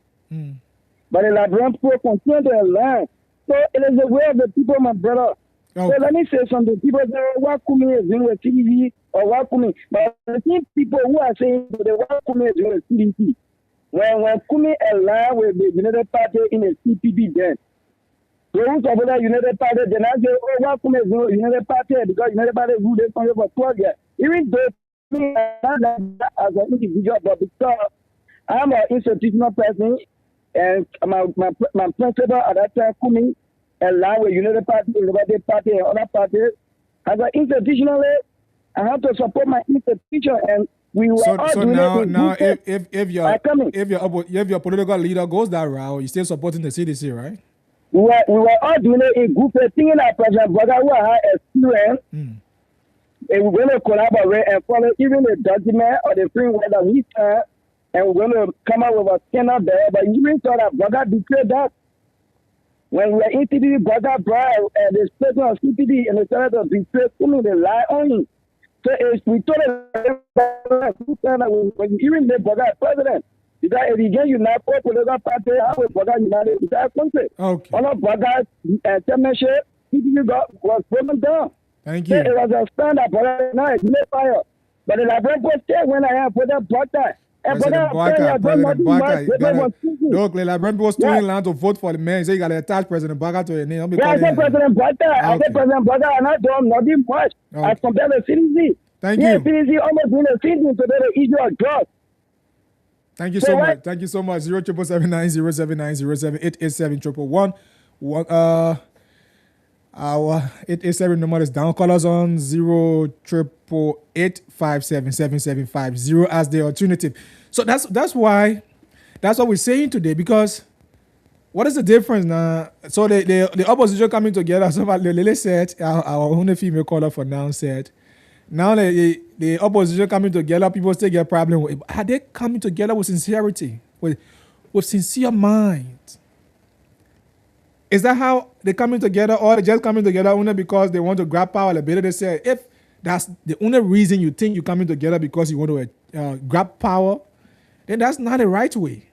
But the Liberian people continue to align. So it is the way of the people, my brother.
Okay.
So let me say something. People say, what Kumi is doing with CDC or what Kumi. But I think people who are saying that what Kumi is doing with CDC, when Kumi aligned with the United Party in the CPP then, those of the United Party, they not say, oh, what Kumi is doing with United Party because United Party ruled this country for 12 years. Even though me as an individual, but because I'm an institutional person and my principal at that time, Kumi, along with United Party, United Party, and other parties, as an institutionalist, I have to support my institution, and we were all
So
doing
now
it.
if your political leader goes that route, you're still supporting the CDC, right?
We were all doing it in good faith, thinking that President Boga, who had experience, and we're going to collaborate and follow even the document or the framework that we signed, and we're going to come up with a standard there. But you even thought that Boga declared that. When we were in CPD, Boga brought the president of CPD and the started to betray Kumi, they lie on him. So we told them that when you even make Boga president, because if you get united political party, how will Boga united with our country?
Okay.
All of Boga's chairmanship, CPD was broken down.
Thank
So
you.
it was a standard, but now it's lit fire. But the Liberian post when I have put that Boga.
President Baka, look, the Liberian people still in line to vote for the man. So you got to attach President Baka to your name.
Yeah, I said President Baka. I said President Baka are not doing nothing much as compared to CDC.
Thank
yeah,
you.
CDC almost doing the same thing to the issue of drugs.
Thank you so much. Thank you so much. 0779 079 07887 111. Our 887 number is down. Call us on 08885777750 as the alternative. So that's what we're saying today, because what is the difference now? So the opposition coming together. So Lele said, our only female caller for now said, now the opposition coming together, people still get problem with it. Are they coming together with sincerity, with sincere mind? Is that how they're coming together, or they're just coming together only because they want to grab power? They say, if that's the only reason you think you're coming together because you want to grab power, then that's not the right way.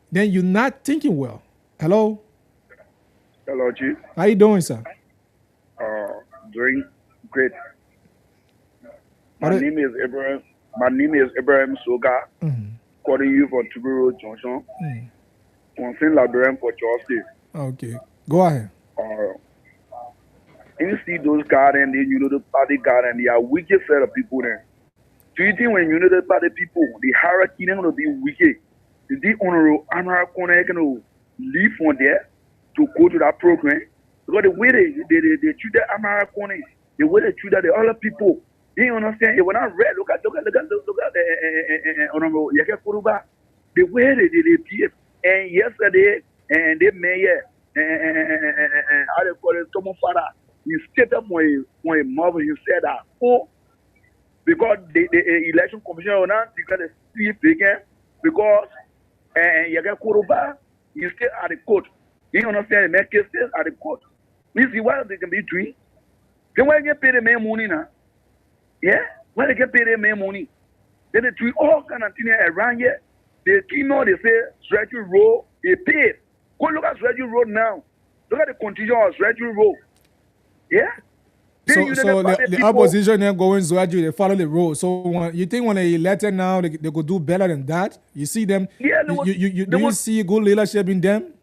Then you're not thinking well. Hello?
Hello, Chief.
How you doing, sir?
Doing great. My name is Ibrahim Soga. Calling you from Tubero Junction. Concerned Librarian for Justice.
Okay. Go ahead.
You see those garden, the party garden, they are wicked set of people there. Do you think when the party people, the hierarchy they're gonna be wicked? The honorable American can leave from there to go to that program? Because the way they treat the American, the way they treat the other people, you understand? When I read, look at the honorable Yeke Kuruba, the way they behave. And yesterday, and they mayor how they call it, Tomo Father, he stated when a mother, he said that, because the election commission will not declare the free again, because Yeke Kuruba, he stay at the court. You understand? The make case stays at the court. You see what they can be doing? Then when they get paid the main money now, yeah, when they get paid the main money, then they treat all kind of things around here. They say Stretchy Road, they paid. Go look at Stretchy Road now. Look at the condition of Stretchy Road. Yeah?
So the opposition then going Stretchy, they follow the road. So you think when they elected now, they could do better than that? You see them? Yeah, do you see good leadership in them?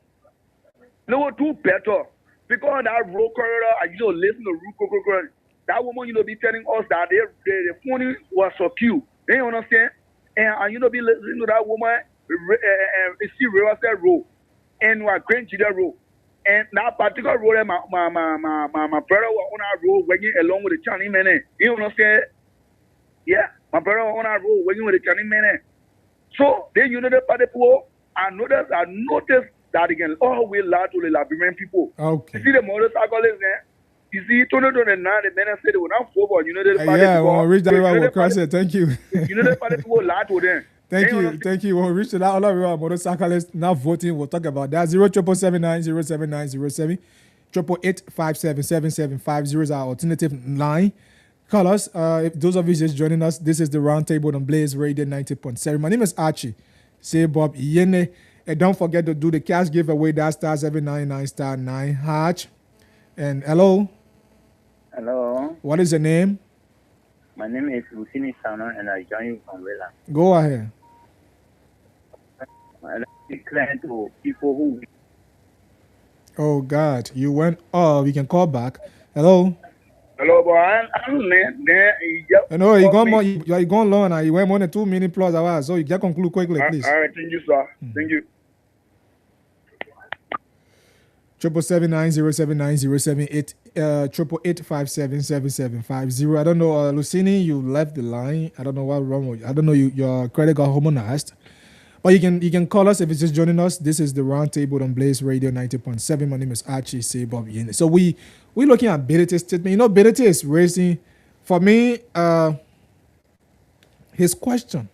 They will do better. Because that road corridor, listen to road corridor. That woman, be telling us that the phone was secure. You understand? And be listening to that woman, see Riverside Road and Grand Jida Road. And that particular road, my brother was on our road working along with the Chinese men. You understand? Yeah, my brother was on our road working with the Chinese men. So then the party people, I noticed that again, all we lie to the Liberian people.
Okay.
You see the motorcyclists there? You see, 2029, the men said they will not forward. The party
yeah,
people.
When we reach that, we'll cross it. Thank you.
The party people lie to them.
Thank you. When we reach that, all of our motorcyclists now voting. We'll talk about that. 07779079078 888-577-7750 is our alternative line. Call us. If those of you just joining us, this is the Roundtable on Blaze Radio 90.7. My name is Archie. Say Bob Yene. And don't forget to do the cash giveaway. That's *799*9#. And hello.
Hello.
What is your name?
My name is Lucini Sana, and I join you from Wela.
Go ahead.
I declare to people who.
Oh God, you went. Oh, we can call back. Hello.
Hello, boy. I'm there.
No, you going long now. You went more than 2 minutes plus hours, so you can conclude quickly, please.
All right, thank you, sir. Thank you.
777-907-9078 888-577-7750. I don't know, Lucini, you left the line. I don't know what's wrong with you. I don't know, your credit got harmonized. But you can call us if it's just joining us. This is the Roundtable on Blaze Radio 90.7. My name is Archie Say Bob Yene. So we're looking at Berette's statement. Berette is raising, for me, his question,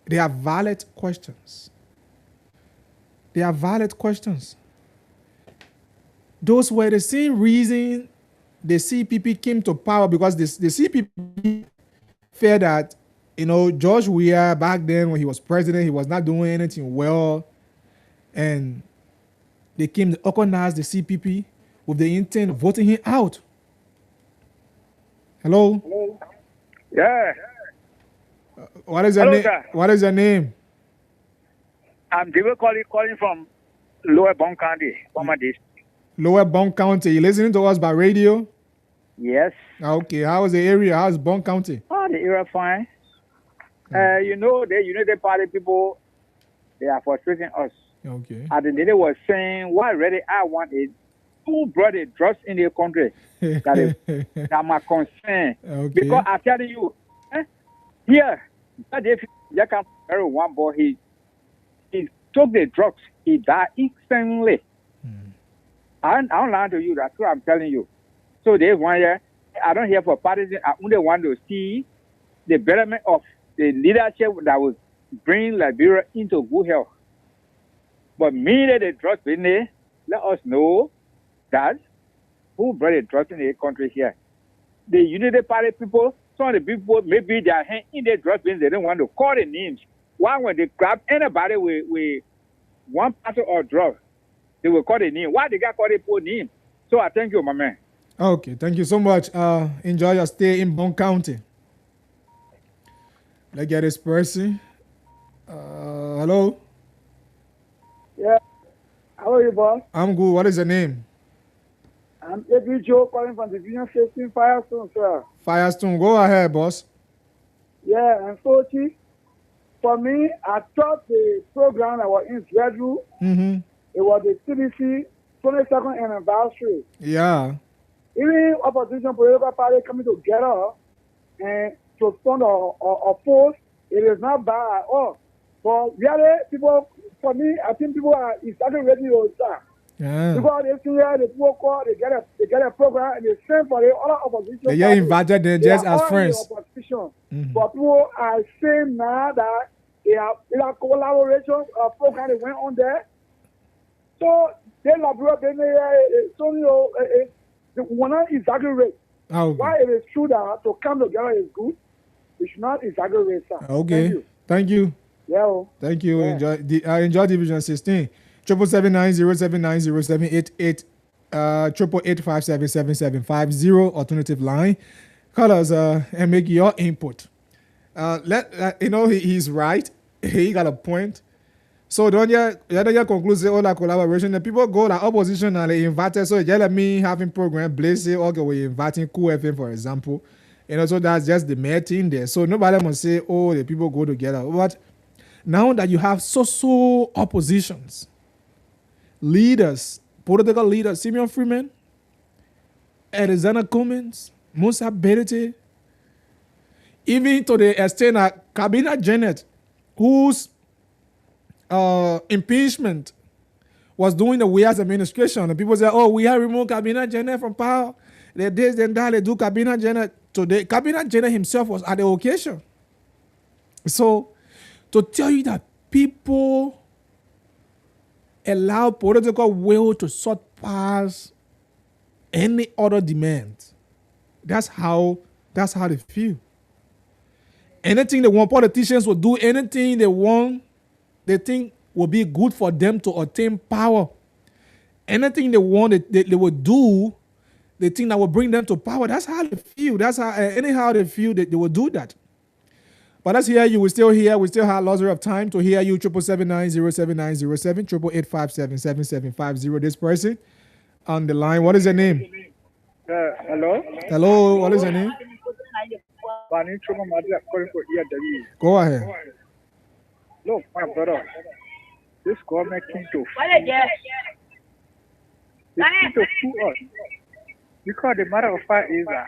they are valid questions. They are valid questions. Those were the same reason the CPP came to power, because the CPP feared that, George Weah back then when he was president, he was not doing anything well. And they came to organize the CPP with the intent of voting him out. Hello?
Yeah.
What is your name? What is your name?
I'm David calling from Lower Bond County, former district.
Lower Bond County. You listening to us by radio?
Yes.
Okay. How is the area? How is Bond County?
Oh, the area fine. The United Party people, they are frustrating us.
Okay.
And the lady was saying, what really I want is who brought the drugs in the country. That my concern.
Okay.
Because I tell you, here, that if you can marry one boy, he took the drugs, he died instantly. I don't lie to you, that's what I'm telling you. So there's 1 year, I don't hear for partisan, I only want to see the betterment of the leadership that will bring Liberia into good health. But me that the drugs business, let us know that who brought the drugs in the country here. The Unity Party people, some of the people, maybe they are in the drugs business, they don't want to call the names. Why when they grab anybody with one parcel or drug, they will call the name. Why they got call the poor name? So I thank you, my man.
Okay, thank you so much. Enjoy your stay in Bond County. Let's get this person. Hello?
Yeah. How are you, boss?
I'm good. What is your name?
I'm Edwin Joe calling from Division 15 Firestone, sir.
Firestone. Go ahead, boss.
Yeah, and so, Chief, for me, I thought the program that was in schedule, it was the CDC 22nd anniversary.
Yeah.
Even opposition political party coming together and to fund a force, it is not bad at all. But really, people, for me, I think people are exactly ready to start.
Yeah.
Because they see where the people call, they get a program and they send for the other opposition.
They get invited there just as friends.
Opposition. But people are saying now that they have collaboration program that went on there. So they the one is exaggerate.
Okay.
Why it is true that to come together is good, we should not exaggerate, sir.
Okay. Thank you.
Yeah.
Thank you. Yeah. Enjoy Division 16. 777-907-907-88 888-577-7750 alternative line. Call us and make your input. He's right. He got a point. So don't you conclude all that collaboration? The people go like opposition and they invited. So you let me having program Blaze okay, we're inviting Cool FM for example. So that's just the main thing there. So nobody must say, oh, the people go together. But now that you have so oppositions, leaders, political leaders, Simeon Freeman, Arizona Cummins, Musa Berete, even to the extent that Kabina Janet, whose impeachment was doing the Weah's administration, and people say, oh, we have removed Kabina Janet from power. They this, then that, they do Kabina Janet today. Kabina Janet himself was at the occasion. So, to tell you that people allow political will to sort past any other demand. That's how they feel. Anything they want, politicians will do anything they want, they think will be good for them to attain power. Anything they want, they will do, they think that will bring them to power. That's how they feel. That's how, anyhow they feel that they will do that. But let's hear you. We're still here. We still have lots of time to hear you. 777-907-907, 888-577-7750. This person on the line. What is your name?
Hello?
Hello. What is your name? Go ahead.
Look, my brother, this government came to fool us. Because the matter of fact is that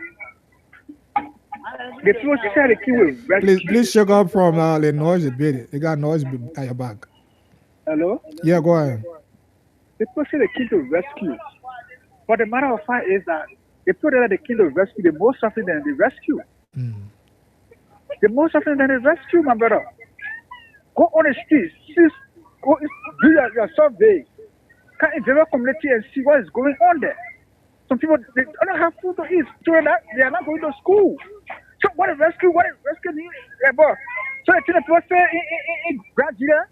the people say the king will rescue.
Please shake up from the noise a bit. They got noise at your back.
Hello?
Yeah, go ahead.
The people say the king will rescue. But the matter of fact is that the people that the king will rescue, the most suffering than the rescue. The most suffering than the rescue, my brother. Go on the streets, go do your survey. Come in the community and see what is going on there. Some people they don't have food to eat, so that they are not going to school. So what a rescue means, boy. So the people say in Brazil,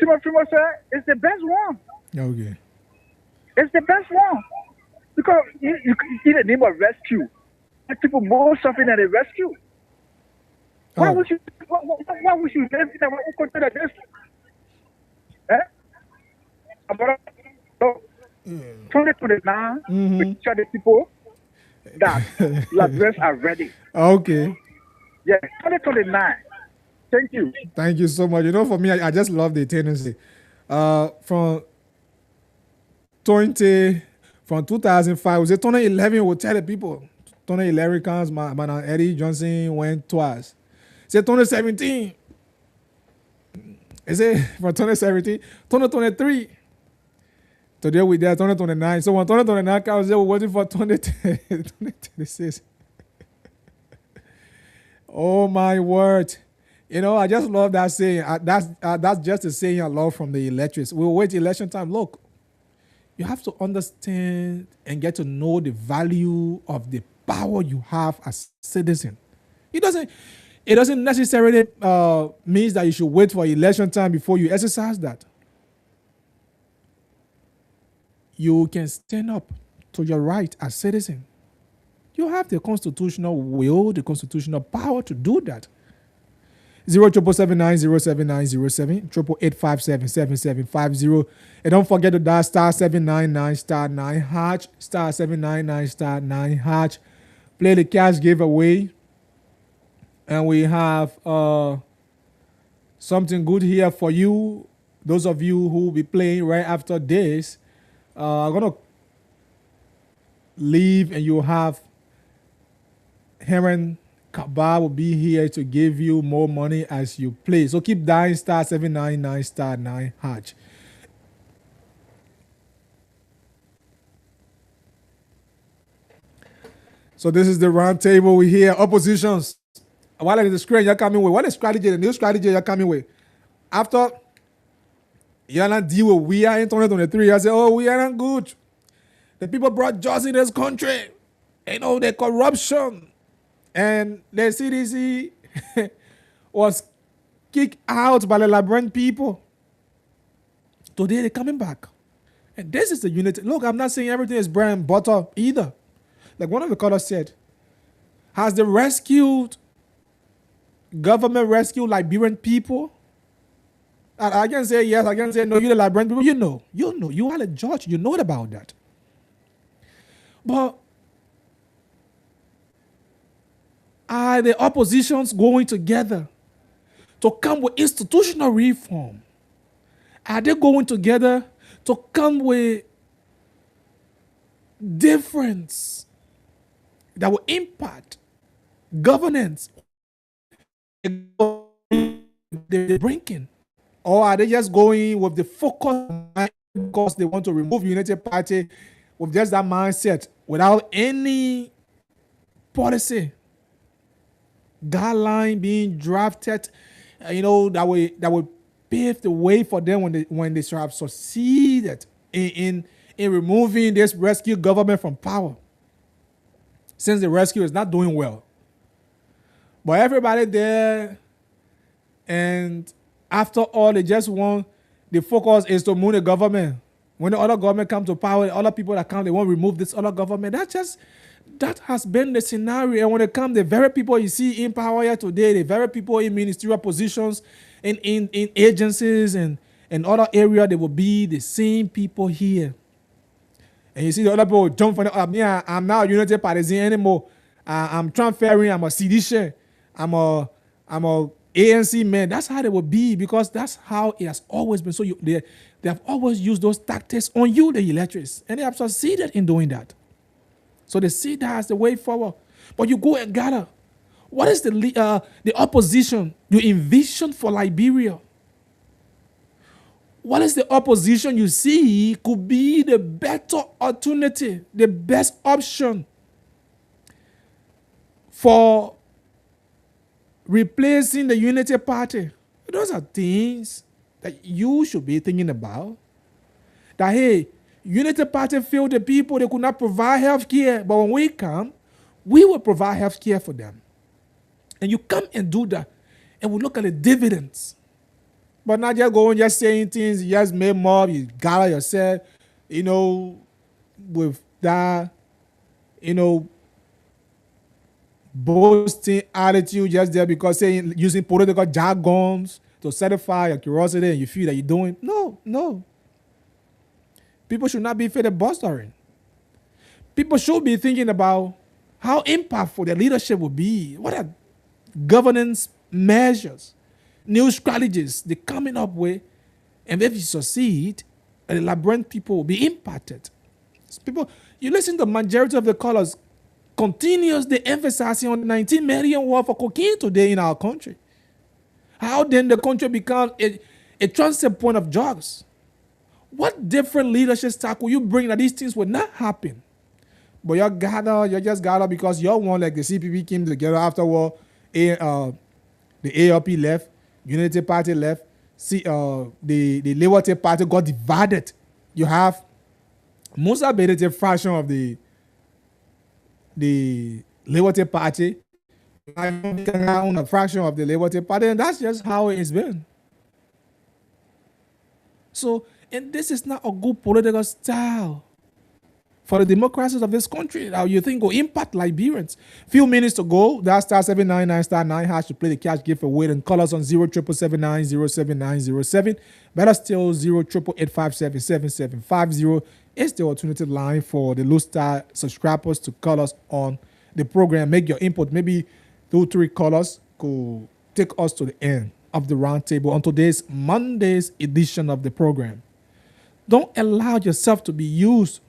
Simon Freeman say it's the best one.
Okay.
It's the best one because in the name of rescue, people more suffering than the rescue. Why would you live in our own country like this? Turn it to the now, we tell the people that Labras are ready.
Okay.
Yeah, turn it to the 9. Thank you.
Thank you so much. For me, I just love the tendency. From from 2005, was it 2011? We'll tell the people. 2011 comes, man, Eddie Johnson went twice. It's 2017. Is it from 2017? 2023. Today we there 2029. So when 2029 comes, we're waiting for 2026. Oh my word. You know, I just love that saying. That's just a saying I love from the electors. We'll wait election time. Look, you have to understand and get to know the value of the power you have as citizen. It doesn't necessarily means that you should wait for election time before you exercise that. You can stand up to your right as citizen. You have the constitutional will, the constitutional power to do that. 07779079078 888577750. And don't forget to dial star 799 star 9 hatch, star 799 star 9 hatch. Play the cash giveaway. And we have something good here for you. Those of you who will be playing right after this, I'm going to leave and you'll have Heron Kaba will be here to give you more money as you play. So keep dialing star 799 star 9 hatch. So this is the round table. We hear oppositions. What is the screen you're coming with? What is strategy? The new strategy you're coming with? After you're not deal with we are in 2023, I say, oh, we are not good. The people brought jobs in this country. You know, the corruption. And the CDC was kicked out by the LeBron people. Today they're coming back. And this is the unity. Look, I'm not saying everything is bread and butter either. Like one of the callers said, has the government rescued Liberian people? I can say yes, I can say no, you're the Liberian people. You are a judge, you know about that. But are the oppositions going together to come with institutional reform? Are they going together to come with difference that will impact governance they're bringing? Or are they just going with the focus because they want to remove United Party with just that mindset without any policy guideline being drafted, that will pave the way for them when they have succeeded in removing this rescue government from power, since the rescue is not doing well. But everybody there, and after all, they just want, the focus is to move the government. When the other government come to power, the other people that come, they want to remove this other government. That has been the scenario. And when it comes, the very people you see in power here today, the very people in ministerial positions, in agencies and other areas, they will be the same people here. And you see the other people jump from I'm not a United Partisan anymore. I'm transferring, I'm a sedition, I'm a ANC man. That's how they will be, because that's how it has always been. So they have always used those tactics on you, the electors, and they have succeeded in doing that. So they see that as the way forward. But you go and gather. What is the opposition you envision for Liberia? What is the opposition you see could be the better alternative, the best option for replacing the Unity Party? Those are things that you should be thinking about. That, hey, Unity Party failed the people, they could not provide health care. But when we come, we will provide health care for them. And you come and do that, and we look at the dividends. But not just going, just saying things, you just make mob, you gather yourself, with that, boasting attitude just there because using political jargons to satisfy your curiosity and you feel that you're doing. No. People should not be filibustering. People should be thinking about how impactful their leadership will be. What are governance measures, new strategies they're coming up with, and if you succeed, and the labyrinth people will be impacted. People, you listen to the majority of the callers continuously emphasizing on the 19 million war for cocaine today in our country. How then the country become a transit point of drugs? What different leadership style will you bring that these things will not happen? But you just gather because you want, like the CPP came together afterward, the ALP left, Unity Party left, the Liberty Party got divided. You have Musa Bedete fraction of the Liberty Party, a fraction of the Liberty Party, and that's just how it's been. So, and this is not a good political style for the democracies of this country. Now you think will impact Liberians. Few minutes to go. That star 799 star 9 hash to play the cash giveaway and call us on 077790797. Better still 08885777750 is the alternative line for the low star subscribers to call us on the program. Make your input. Maybe 2-3 callers could take us to the end of the round table on today's Monday's edition of the program. Don't allow yourself to be used.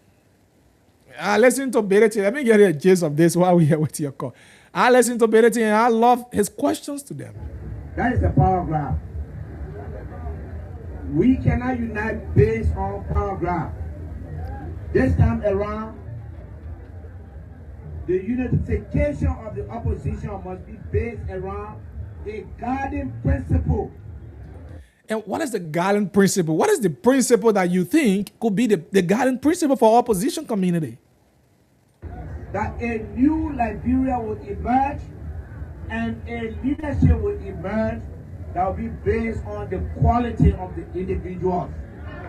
I listen to Bereti. Let me get a gist of this while we're here with your call. I listen to Bereti and I love his questions to them.
That is the power grab. We cannot unite based on power grab. This time around, the unification of the opposition must be based around a guiding principle.
And what is the guiding principle? What is the principle that you think could be the guiding principle for opposition community?
That a new Liberia would emerge and a leadership would emerge that will be based on the quality of the individuals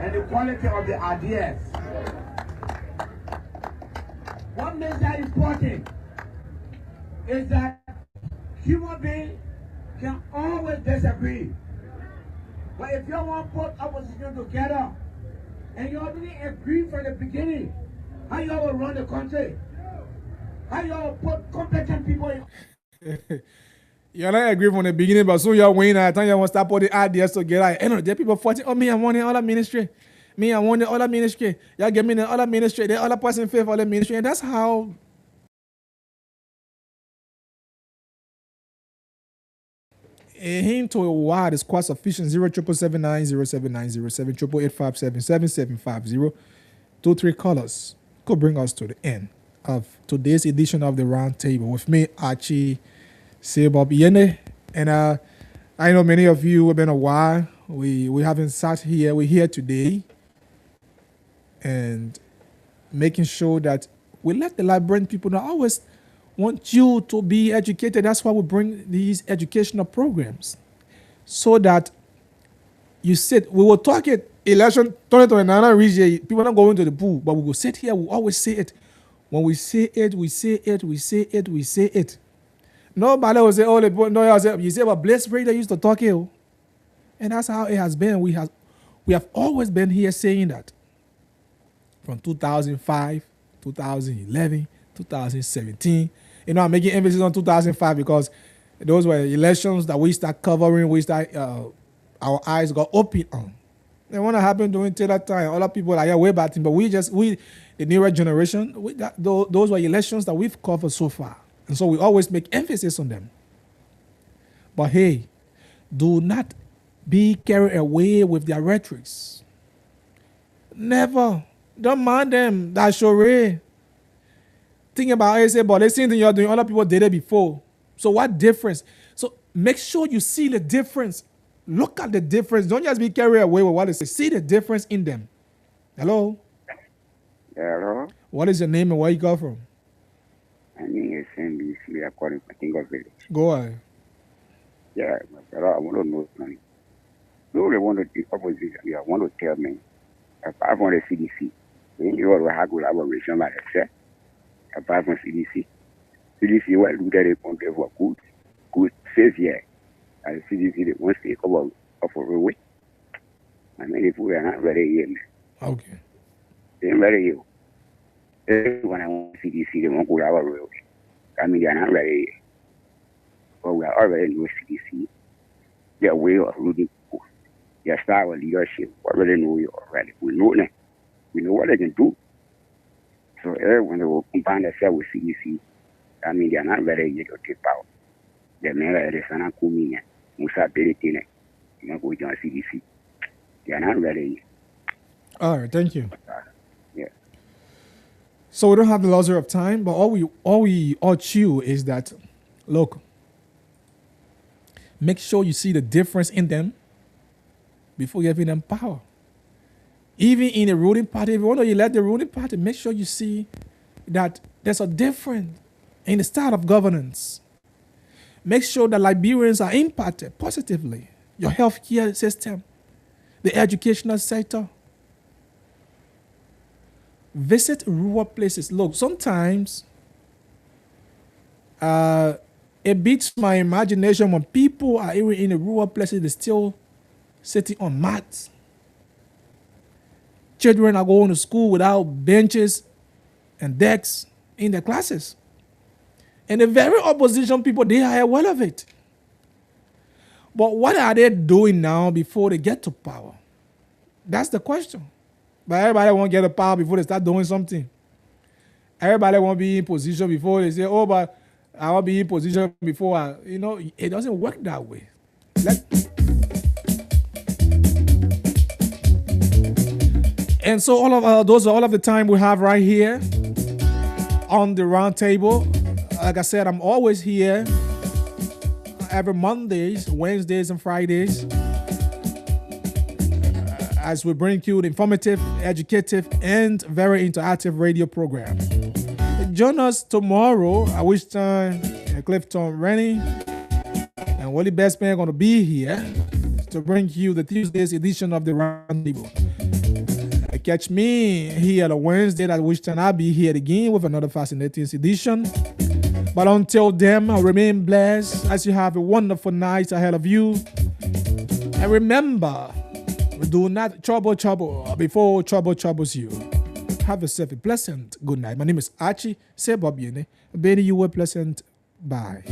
and the quality of the ideas. What makes that important is that human beings can always disagree. But if you want to put opposition together and you already agree from the beginning, how you will run the country? How you will put competent people in?
You don't agree from the beginning, but soon you're winning. At the time you want to start putting ideas together. You know, there are people fighting. Oh, me, I want the other ministry. Me, I want the other ministry. Y'all give me the other ministry. The other person faith for the ministry. And that's how. A hint to a word is quite sufficient. 077790790 888577750. 2-3 callers could bring us to the end of today's edition of the Round Table with me, Archie Bob Yene. And I know many of you have been a while. We haven't sat here. We're here today and making sure that we let the Liberian people know. I always want you to be educated. That's why we bring these educational programs. So that you sit, we will talk it, election 2029 region, people are not going to the pool, but we will sit here, we always say it. When we say it, we say it, we say it, we say it. Nobody will say, oh, you say about Blaze Break, they used to talk here. And that's how it has been. We have always been here saying that. From 2005, 2011, 2017. You know, I'm making emphasis on 2005 because those were elections that we start covering, our eyes got open on. And when it happened during Taylor time, other people are like, yeah, way back then, but the newer generation, those were elections that we've covered so far. And so we always make emphasis on them. But hey, do not be carried away with their rhetorics. Never. Don't mind them. That's sure. Think about it, say, but the same thing you're doing, other people did it before. So what difference? So make sure you see the difference. Look at the difference. Don't just be carried away with what they say. See the difference in them. Hello?
Hello?
What is your name and where you come from?
My name is Sandy. We are calling from Tingle Village.
Go ahead.
Yeah, but I want to know something. You really want to the opposition. You want to tell me, apart from the CDC, you already have collaboration by themselves. Apart from CDC will look at the country for good savior. And CDC, they want to take over of a way. I mean, if we are not ready yet.
Okay.
They're ready yet. When I want CDC, they won't collaborate. I mean, they are not ready yet. But we are already with CDC. Their way of looking people. your style of leadership. We already know you already. We know them. We know what they can do. So when they will combine themselves with CDC, I mean, they are not ready yet to take power. They may ready to send a communion. Musa Beretine, you know, go join CDC. They are not ready yet.
All right, thank you.
Yeah.
So we don't have the luxury of time, but all we urge you is that, look, make sure you see the difference in them before giving them power. Even in the ruling party, if you want to elect the ruling party, make sure you see that there's a difference in the style of governance. Make sure that Liberians are impacted positively. Your healthcare system, the educational sector. Visit rural places. Look, sometimes it beats my imagination when people are even in the rural places, they're still sitting on mats. Children are going to school without benches and desks in their classes. And the very opposition people, they are well of it. But what are they doing now before they get to power? That's the question. But everybody won't get a power before they start doing something. Everybody won't be in position before they say, oh, but I will be in position before it doesn't work that way. And so those are all of the time we have right here on the round table. Like I said, I'm always here every Mondays, Wednesdays, and Fridays as we bring you the informative, educative, and very interactive radio program. Join us tomorrow at which time Clifton Rennie and Wally Bestman are going to be here to bring you the Tuesday's edition of the Round Table. Catch me here on Wednesday, at which time I'll be here again with another fascinating edition. But until then, remain blessed as you have a wonderful night ahead of you. And remember, do not trouble before trouble troubles you. Have yourself a pleasant good night. My name is Archie. Say Bob Yene. Bidding you a pleasant bye.